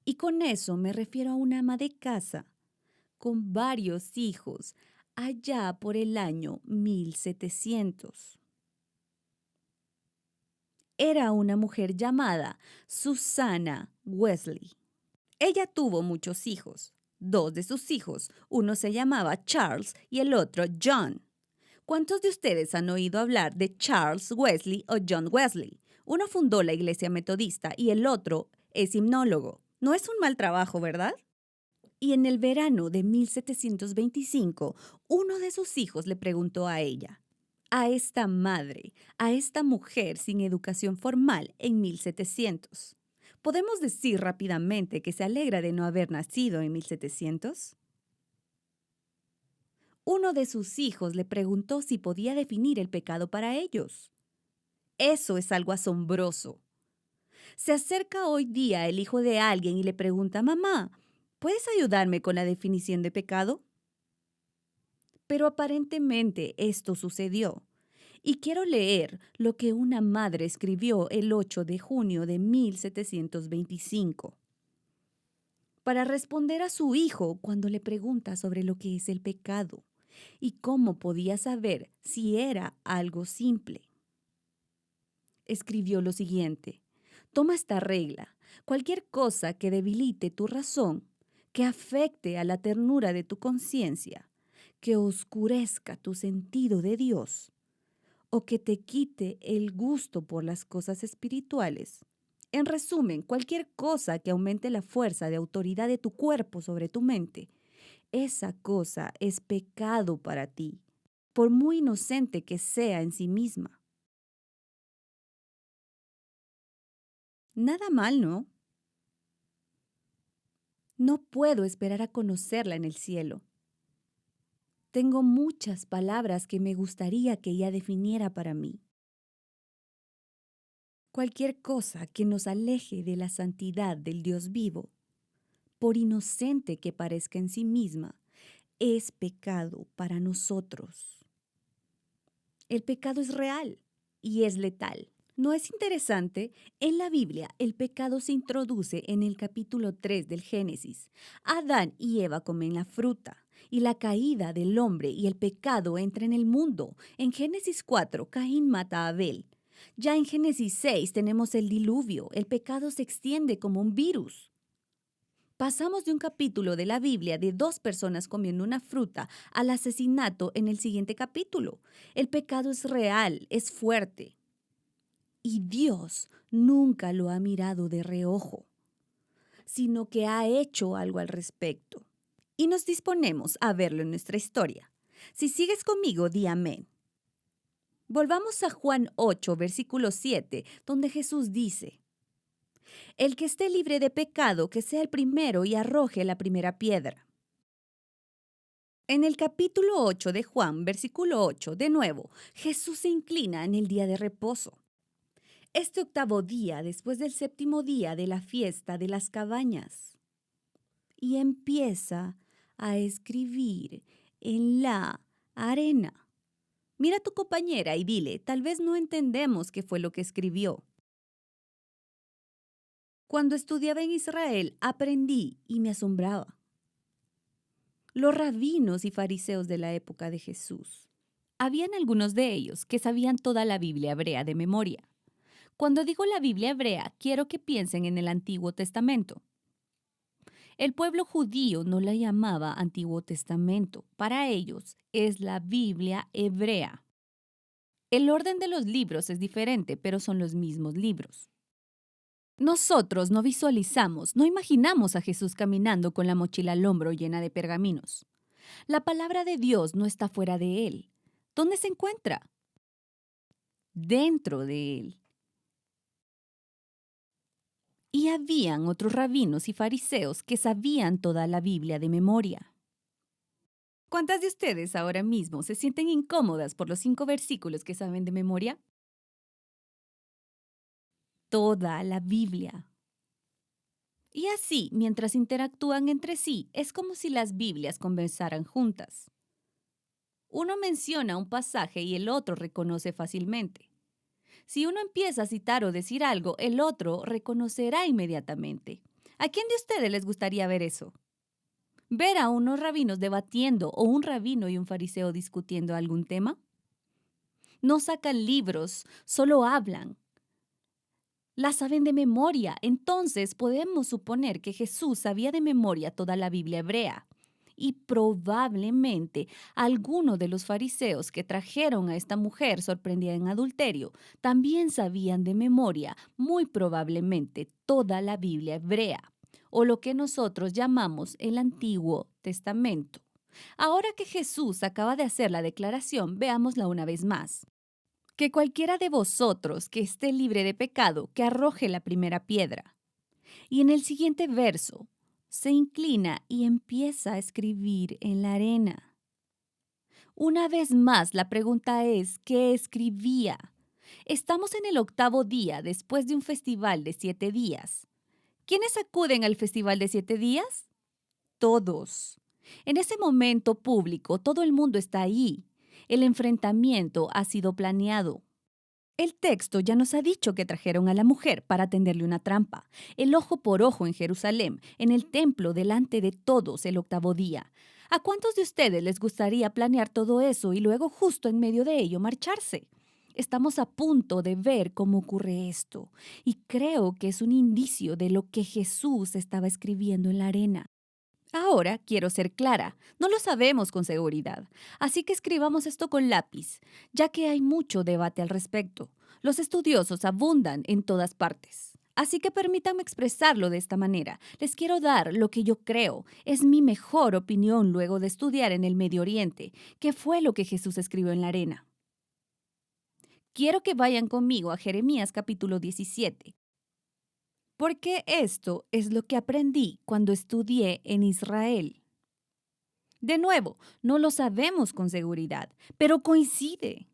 Y con eso me refiero a una ama de casa con varios hijos allá por el año 1700. Era una mujer llamada Susanna Wesley. Ella tuvo muchos hijos. Dos de sus hijos, uno se llamaba Charles y el otro John. ¿Cuántos de ustedes han oído hablar de Charles Wesley o John Wesley? Uno fundó la iglesia metodista y el otro es himnólogo. No es un mal trabajo, ¿verdad? Y en el verano de 1725, uno de sus hijos le preguntó a ella, a esta madre, a esta mujer sin educación formal en 1700. ¿Podemos decir rápidamente que se alegra de no haber nacido en 1700? Uno de sus hijos le preguntó si podía definir el pecado para ellos. Eso es algo asombroso. Se acerca hoy día el hijo de alguien y le pregunta, mamá, ¿puedes ayudarme con la definición de pecado? Pero aparentemente esto sucedió. Y quiero leer lo que una madre escribió el 8 de junio de 1725 para responder a su hijo cuando le pregunta sobre lo que es el pecado y cómo podía saber si era algo simple. Escribió lo siguiente: toma esta regla. Cualquier cosa que debilite tu razón, que afecte a la ternura de tu conciencia, que oscurezca tu sentido de Dios o que te quite el gusto por las cosas espirituales. En resumen, cualquier cosa que aumente la fuerza de autoridad de tu cuerpo sobre tu mente, esa cosa es pecado para ti, por muy inocente que sea en sí misma. Nada mal, ¿no? No puedo esperar a conocerla en el cielo. Tengo muchas palabras que me gustaría que ella definiera para mí. Cualquier cosa que nos aleje de la santidad del Dios vivo, por inocente que parezca en sí misma, es pecado para nosotros. El pecado es real y es letal. ¿No es interesante? En la Biblia, el pecado se introduce en el capítulo 3 del Génesis. Adán y Eva comen la fruta y la caída del hombre y el pecado entra en el mundo. En Génesis 4, Caín mata a Abel. Ya en Génesis 6 tenemos el diluvio. El pecado se extiende como un virus. Pasamos de un capítulo de la Biblia de dos personas comiendo una fruta al asesinato en el siguiente capítulo. El pecado es real, es fuerte. Y Dios nunca lo ha mirado de reojo, sino que ha hecho algo al respecto. Y nos disponemos a verlo en nuestra historia. Si sigues conmigo, di amén. Volvamos a Juan 8, versículo 7, donde Jesús dice: El que esté libre de pecado, que sea el primero y arroje la primera piedra. En el capítulo 8 de Juan, versículo 8, de nuevo, Jesús se inclina en el día de reposo. Este octavo día, después del séptimo día de la fiesta de las cabañas, y empieza a escribir en la arena. Mira a tu compañera y dile, tal vez no entendemos qué fue lo que escribió. Cuando estudiaba en Israel, aprendí y me asombraba. Los rabinos y fariseos de la época de Jesús. Habían algunos de ellos que sabían toda la Biblia hebrea de memoria. Cuando digo la Biblia hebrea, quiero que piensen en el Antiguo Testamento. El pueblo judío no la llamaba Antiguo Testamento. Para ellos es la Biblia hebrea. El orden de los libros es diferente, pero son los mismos libros. Nosotros no visualizamos, no imaginamos a Jesús caminando con la mochila al hombro llena de pergaminos. La palabra de Dios no está fuera de él. ¿Dónde se encuentra? Dentro de él. Y habían otros rabinos y fariseos que sabían toda la Biblia de memoria. ¿Cuántas de ustedes ahora mismo se sienten incómodas por los 5 versículos que saben de memoria? Toda la Biblia. Y así, mientras interactúan entre sí, es como si las Biblias conversaran juntas. Uno menciona un pasaje y el otro reconoce fácilmente. Si uno empieza a citar o decir algo, el otro reconocerá inmediatamente. ¿A quién de ustedes les gustaría ver eso? ¿Ver a unos rabinos debatiendo o un rabino y un fariseo discutiendo algún tema? No sacan libros, solo hablan. La saben de memoria, entonces podemos suponer que Jesús sabía de memoria toda la Biblia hebrea. Y probablemente algunos de los fariseos que trajeron a esta mujer sorprendida en adulterio también sabían de memoria, muy probablemente, toda la Biblia hebrea, o lo que nosotros llamamos el Antiguo Testamento. Ahora que Jesús acaba de hacer la declaración, veámosla una vez más. Que cualquiera de vosotros que esté libre de pecado, que arroje la primera piedra. Y en el siguiente verso, se inclina y empieza a escribir en la arena. Una vez más, la pregunta es, ¿qué escribía? Estamos en el octavo día después de un festival de 7 días. ¿Quiénes acuden al festival de 7 días? Todos. En ese momento público, todo el mundo está ahí. El enfrentamiento ha sido planeado. El texto ya nos ha dicho que trajeron a la mujer para tenderle una trampa, el ojo por ojo en Jerusalén, en el templo delante de todos el octavo día. ¿A cuántos de ustedes les gustaría planear todo eso y luego justo en medio de ello marcharse? Estamos a punto de ver cómo ocurre esto, y creo que es un indicio de lo que Jesús estaba escribiendo en la arena. Ahora quiero ser clara, no lo sabemos con seguridad, así que escribamos esto con lápiz, ya que hay mucho debate al respecto. Los estudiosos abundan en todas partes. Así que permítanme expresarlo de esta manera. Les quiero dar lo que yo creo es mi mejor opinión luego de estudiar en el Medio Oriente, que fue lo que Jesús escribió en la arena. Quiero que vayan conmigo a Jeremías capítulo 17. Porque esto es lo que aprendí cuando estudié en Israel. De nuevo, no lo sabemos con seguridad, pero coincide.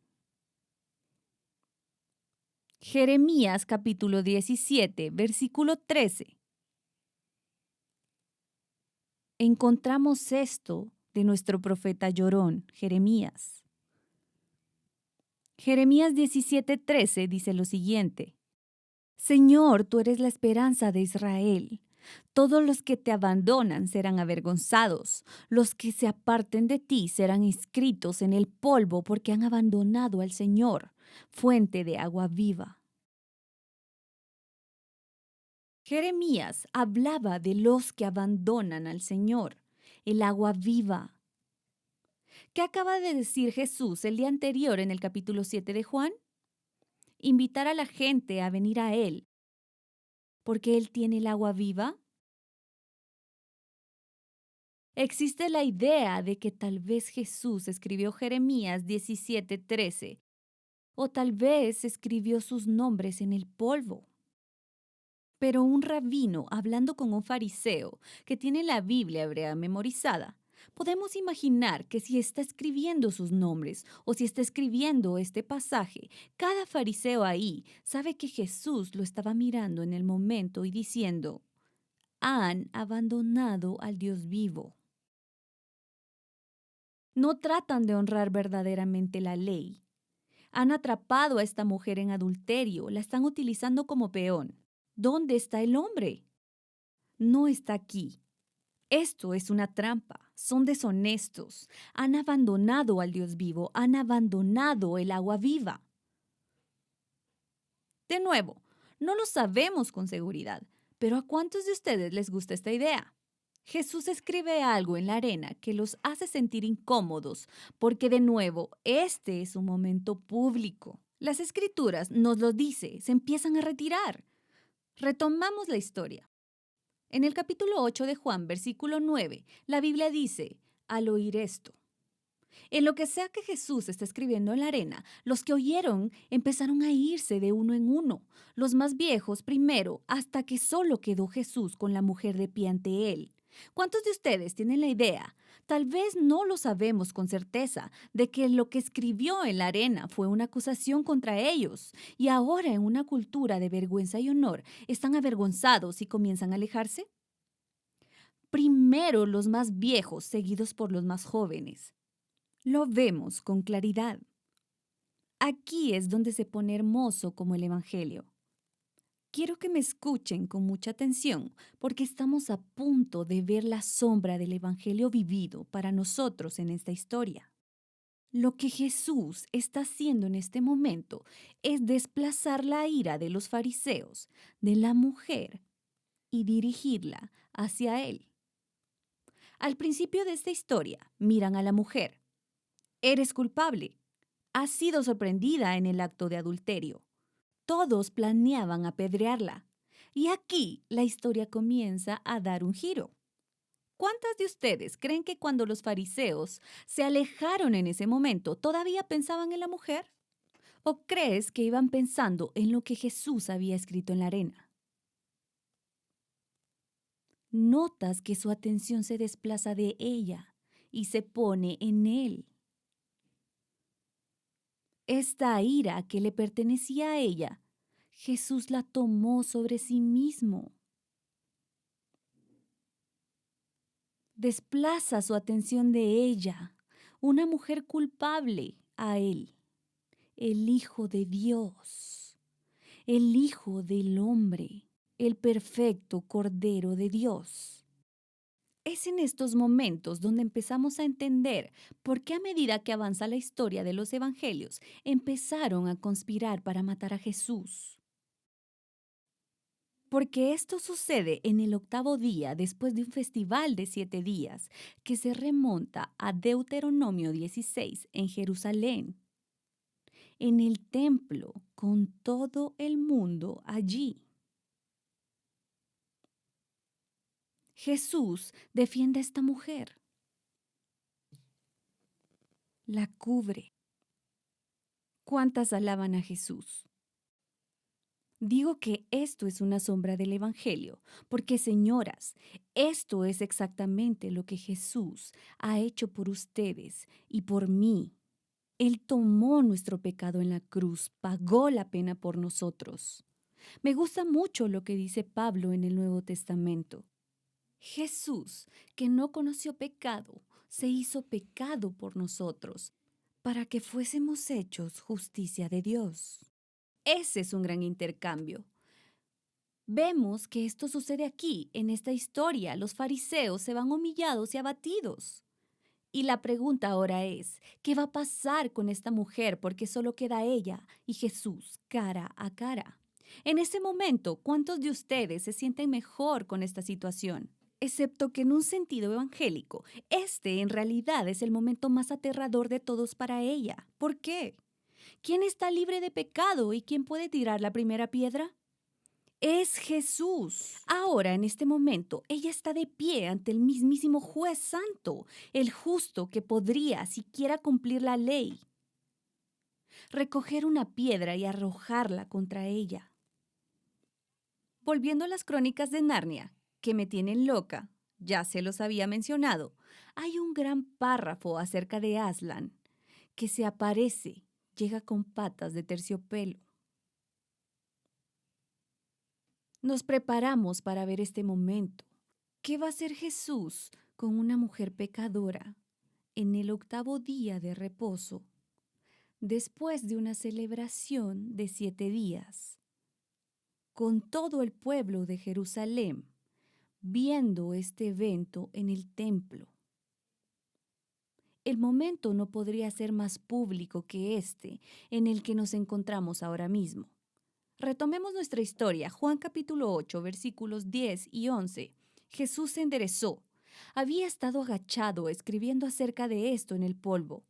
Jeremías capítulo 17, versículo 13. Encontramos esto de nuestro profeta llorón, Jeremías. Jeremías 17:13 dice lo siguiente: Señor, tú eres la esperanza de Israel. Todos los que te abandonan serán avergonzados. Los que se aparten de ti serán inscritos en el polvo porque han abandonado al Señor, fuente de agua viva. Jeremías hablaba de los que abandonan al Señor, el agua viva. ¿Qué acaba de decir Jesús el día anterior en el capítulo 7 de Juan? Invitar a la gente a venir a Él, porque Él tiene el agua viva. Existe la idea de que tal vez Jesús escribió Jeremías 17:13 o tal vez escribió sus nombres en el polvo. Pero un rabino hablando con un fariseo que tiene la Biblia hebrea memorizada, podemos imaginar que si está escribiendo sus nombres o si está escribiendo este pasaje, cada fariseo ahí sabe que Jesús lo estaba mirando en el momento y diciendo, han abandonado al Dios vivo. No tratan de honrar verdaderamente la ley. Han atrapado a esta mujer en adulterio, la están utilizando como peón. ¿Dónde está el hombre? No está aquí. Esto es una trampa. Son deshonestos. Han abandonado al Dios vivo. Han abandonado el agua viva. De nuevo, no lo sabemos con seguridad, pero ¿a cuántos de ustedes les gusta esta idea? Jesús escribe algo en la arena que los hace sentir incómodos, porque de nuevo, este es un momento público. Las escrituras nos lo dice, se empiezan a retirar. Retomamos la historia. En el capítulo 8 de Juan, versículo 9, la Biblia dice, al oír esto. En lo que sea que Jesús está escribiendo en la arena, los que oyeron empezaron a irse de uno en uno, los más viejos primero, hasta que solo quedó Jesús con la mujer de pie ante él. ¿Cuántos de ustedes tienen la idea? Tal vez no lo sabemos con certeza de que lo que escribió en la arena fue una acusación contra ellos, y ahora en una cultura de vergüenza y honor están avergonzados y comienzan a alejarse. Primero los más viejos, seguidos por los más jóvenes. Lo vemos con claridad. Aquí es donde se pone hermoso como el Evangelio. Quiero que me escuchen con mucha atención porque estamos a punto de ver la sombra del Evangelio vivido para nosotros en esta historia. Lo que Jesús está haciendo en este momento es desplazar la ira de los fariseos, de la mujer, y dirigirla hacia Él. Al principio de esta historia, miran a la mujer. Eres culpable. Has sido sorprendida en el acto de adulterio. Todos planeaban apedrearla. Y aquí la historia comienza a dar un giro. ¿Cuántas de ustedes creen que cuando los fariseos se alejaron en ese momento todavía pensaban en la mujer? ¿O crees que iban pensando en lo que Jesús había escrito en la arena? Notas que su atención se desplaza de ella y se pone en él. Esta ira que le pertenecía a ella, Jesús la tomó sobre sí mismo. Desplaza su atención de ella, una mujer culpable, a él, el Hijo de Dios, el Hijo del hombre, el perfecto Cordero de Dios. Es en estos momentos donde empezamos a entender por qué a medida que avanza la historia de los evangelios, empezaron a conspirar para matar a Jesús. Porque esto sucede en el octavo día después de un festival de 7 días que se remonta a Deuteronomio 16 en Jerusalén, en el templo con todo el mundo allí. Jesús defiende a esta mujer, la cubre. ¿Cuántas alaban a Jesús? Digo que esto es una sombra del Evangelio, porque señoras, esto es exactamente lo que Jesús ha hecho por ustedes y por mí. Él tomó nuestro pecado en la cruz, pagó la pena por nosotros. Me gusta mucho lo que dice Pablo en el Nuevo Testamento. Jesús, que no conoció pecado, se hizo pecado por nosotros, para que fuésemos hechos justicia de Dios. Ese es un gran intercambio. Vemos que esto sucede aquí, en esta historia. Los fariseos se van humillados y abatidos. Y la pregunta ahora es, ¿qué va a pasar con esta mujer? Porque solo queda ella y Jesús cara a cara. En ese momento, ¿cuántos de ustedes se sienten mejor con esta situación? Excepto que en un sentido evangélico, este en realidad es el momento más aterrador de todos para ella. ¿Por qué? ¿Quién está libre de pecado y quién puede tirar la primera piedra? Es Jesús. Ahora, en este momento, ella está de pie ante el mismísimo juez santo, el justo que podría siquiera cumplir la ley, recoger una piedra y arrojarla contra ella. Volviendo a las crónicas de Narnia, que me tienen loca, ya se los había mencionado, hay un gran párrafo acerca de Aslan, que se aparece, llega con patas de terciopelo. Nos preparamos para ver este momento. ¿Qué va a hacer Jesús con una mujer pecadora en el octavo día de reposo, después de una celebración de 7 días, con todo el pueblo de Jerusalén viendo este evento en el templo? El momento no podría ser más público que este en el que nos encontramos ahora mismo. Retomemos nuestra historia, Juan capítulo 8, versículos 10 y 11. Jesús se enderezó. Había estado agachado escribiendo acerca de esto en el polvo.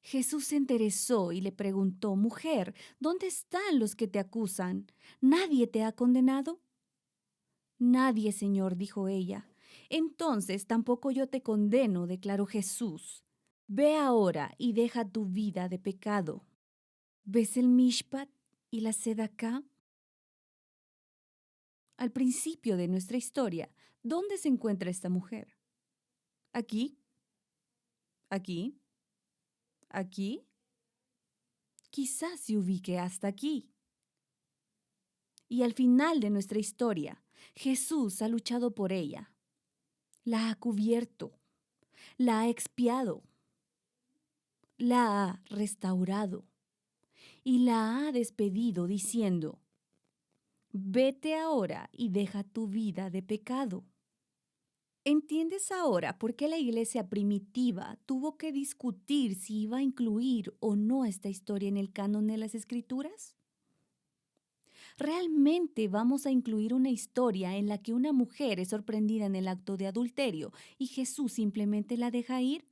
Jesús se enderezó y le preguntó: Mujer, ¿dónde están los que te acusan? ¿Nadie te ha condenado? Nadie, Señor, dijo ella. Entonces tampoco yo te condeno, declaró Jesús. Ve ahora y deja tu vida de pecado. ¿Ves el mishpat y la sedacá? Al principio de nuestra historia, ¿dónde se encuentra esta mujer? ¿Aquí? ¿Aquí? ¿Aquí? Quizás se ubique hasta aquí. Y al final de nuestra historia, Jesús ha luchado por ella. La ha cubierto, la ha expiado, la ha restaurado y la ha despedido diciendo: vete ahora y deja tu vida de pecado. ¿Entiendes ahora por qué la iglesia primitiva tuvo que discutir si iba a incluir o no esta historia en el canon de las Escrituras? ¿Realmente vamos a incluir una historia en la que una mujer es sorprendida en el acto de adulterio y Jesús simplemente la deja ir?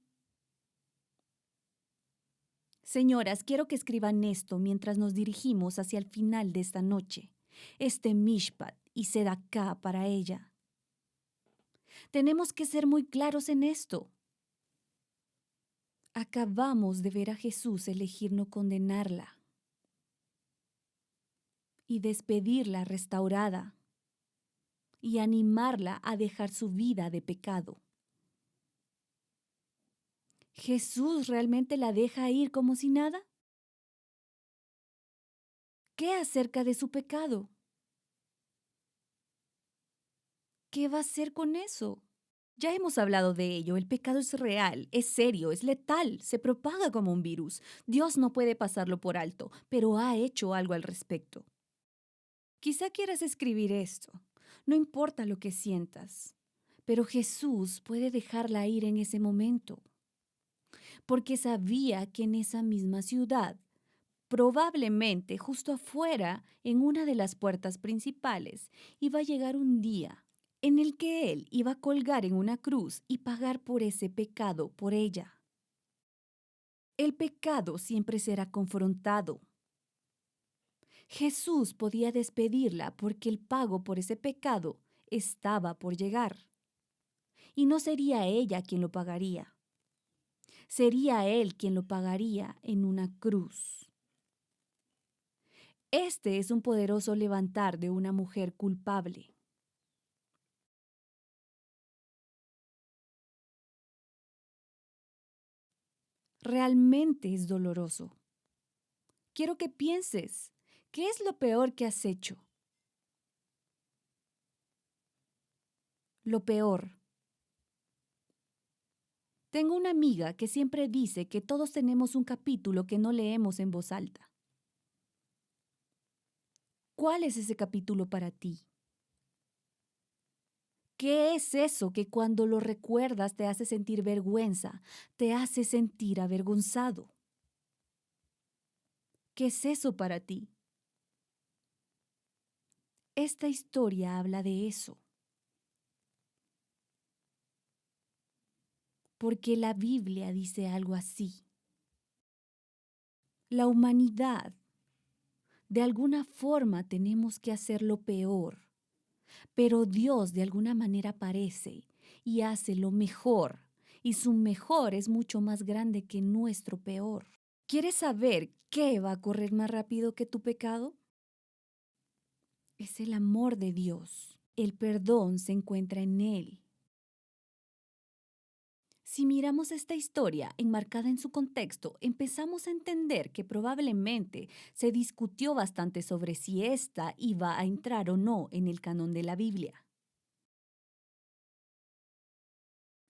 Señoras, quiero que escriban esto mientras nos dirigimos hacia el final de esta noche. Este mishpat y sedacá para ella. Tenemos que ser muy claros en esto. Acabamos de ver a Jesús elegir no condenarla y despedirla restaurada y animarla a dejar su vida de pecado. ¿Jesús realmente la deja ir como si nada? ¿Qué acerca de su pecado? ¿Qué va a hacer con eso? Ya hemos hablado de ello, el pecado es real, es serio, es letal, se propaga como un virus. Dios no puede pasarlo por alto, pero ha hecho algo al respecto. Quizá quieras escribir esto, no importa lo que sientas, pero Jesús puede dejarla ir en ese momento, porque sabía que en esa misma ciudad, probablemente justo afuera, en una de las puertas principales, iba a llegar un día en el que él iba a colgar en una cruz y pagar por ese pecado por ella. El pecado siempre será confrontado. Jesús podía despedirla porque el pago por ese pecado estaba por llegar. Y no sería ella quien lo pagaría. Sería él quien lo pagaría en una cruz. Este es un poderoso levantar de una mujer culpable. Realmente es doloroso. Quiero que pienses, ¿qué es lo peor que has hecho? Lo peor. Tengo una amiga que siempre dice que todos tenemos un capítulo que no leemos en voz alta. ¿Cuál es ese capítulo para ti? ¿Qué es eso que cuando lo recuerdas te hace sentir vergüenza, te hace sentir avergonzado? ¿Qué es eso para ti? Esta historia habla de eso, porque la Biblia dice algo así. La humanidad, de alguna forma tenemos que hacer lo peor, pero Dios de alguna manera aparece y hace lo mejor, y su mejor es mucho más grande que nuestro peor. ¿Quieres saber qué va a correr más rápido que tu pecado? Es el amor de Dios. El perdón se encuentra en Él. Si miramos esta historia enmarcada en su contexto, empezamos a entender que probablemente se discutió bastante sobre si ésta iba a entrar o no en el canon de la Biblia.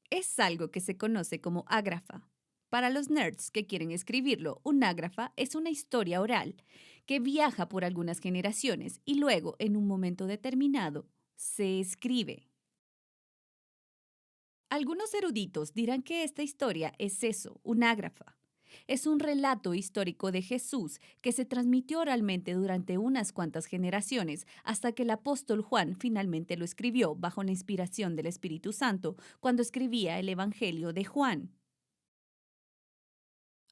Es algo que se conoce como ágrafa. Para los nerds que quieren escribirlo, un ágrafa es una historia oral que viaja por algunas generaciones y luego, en un momento determinado, se escribe. Algunos eruditos dirán que esta historia es eso, un ágrafa. Es un relato histórico de Jesús que se transmitió oralmente durante unas cuantas generaciones hasta que el apóstol Juan finalmente lo escribió bajo la inspiración del Espíritu Santo cuando escribía el Evangelio de Juan.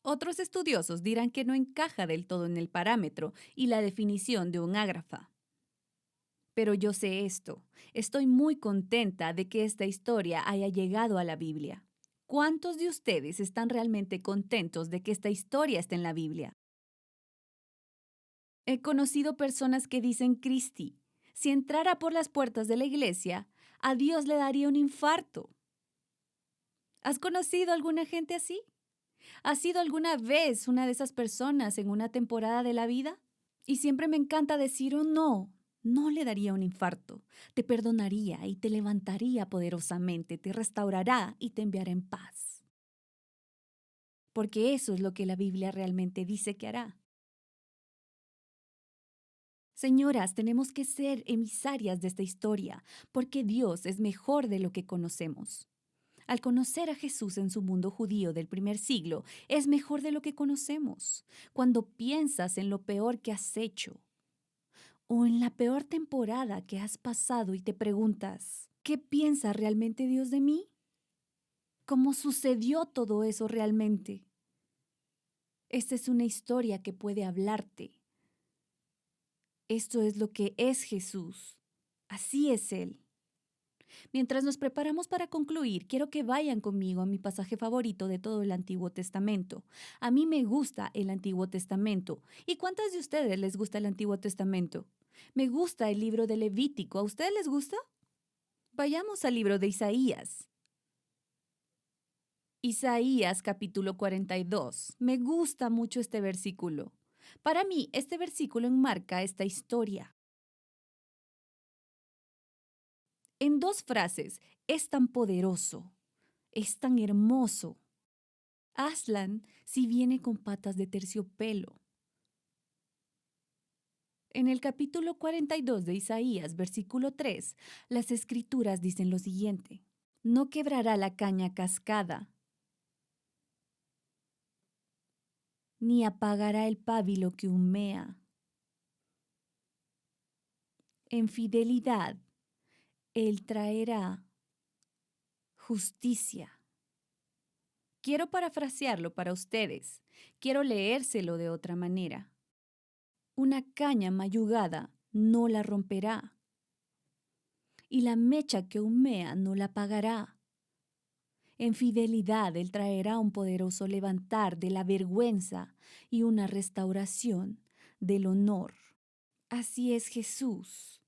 Otros estudiosos dirán que no encaja del todo en el parámetro y la definición de un ágrafa. Pero yo sé esto. Estoy muy contenta de que esta historia haya llegado a la Biblia. ¿Cuántos de ustedes están realmente contentos de que esta historia esté en la Biblia? He conocido personas que dicen, Cristi, si entrara por las puertas de la iglesia, a Dios le daría un infarto. ¿Has conocido alguna gente así? ¿Has sido alguna vez una de esas personas en una temporada de la vida? Y siempre me encanta decir, oh no, no le daría un infarto. Te perdonaría y te levantaría poderosamente, te restaurará y te enviará en paz. Porque eso es lo que la Biblia realmente dice que hará. Señoras, tenemos que ser emisarias de esta historia, porque Dios es mejor de lo que conocemos. Al conocer a Jesús en su mundo judío del primer siglo, es mejor de lo que conocemos. Cuando piensas en lo peor que has hecho, o en la peor temporada que has pasado y te preguntas, ¿qué piensa realmente Dios de mí? ¿Cómo sucedió todo eso realmente? Esta es una historia que puede hablarte. Esto es lo que es Jesús. Así es Él. Mientras nos preparamos para concluir, quiero que vayan conmigo a mi pasaje favorito de todo el Antiguo Testamento. A mí me gusta el Antiguo Testamento. ¿Y cuántas de ustedes les gusta el Antiguo Testamento? Me gusta el libro de Levítico. ¿A ustedes les gusta? Vayamos al libro de Isaías. Isaías capítulo 42. Me gusta mucho este versículo. Para mí, este versículo enmarca esta historia. En dos frases, es tan poderoso, es tan hermoso. Aslan si viene con patas de terciopelo. En el capítulo 42 de Isaías, versículo 3, las escrituras dicen lo siguiente: no quebrará la caña cascada, ni apagará el pábilo que humea. En fidelidad, Él traerá justicia. Quiero parafrasearlo para ustedes. Quiero leérselo de otra manera. Una caña mayugada no la romperá, y la mecha que humea no la apagará. En fidelidad Él traerá un poderoso levantar de la vergüenza y una restauración del honor. Así es Jesús.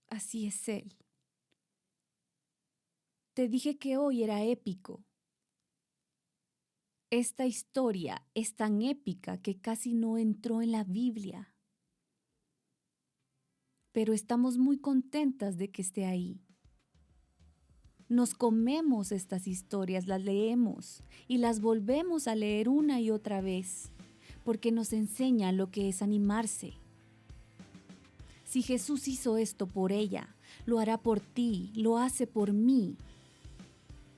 Así es Él. Te dije que hoy era épico. Esta historia es tan épica que casi no entró en la Biblia. Pero estamos muy contentas de que esté ahí. Nos comemos estas historias, las leemos y las volvemos a leer una y otra vez, porque nos enseña lo que es animarse. Si Jesús hizo esto por ella, lo hará por ti, lo hace por mí.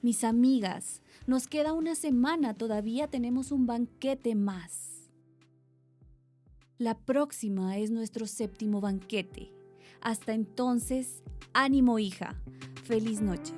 Mis amigas, nos queda una semana, todavía tenemos un banquete más. La próxima es nuestro séptimo banquete. Hasta entonces, ánimo, hija. Feliz noche.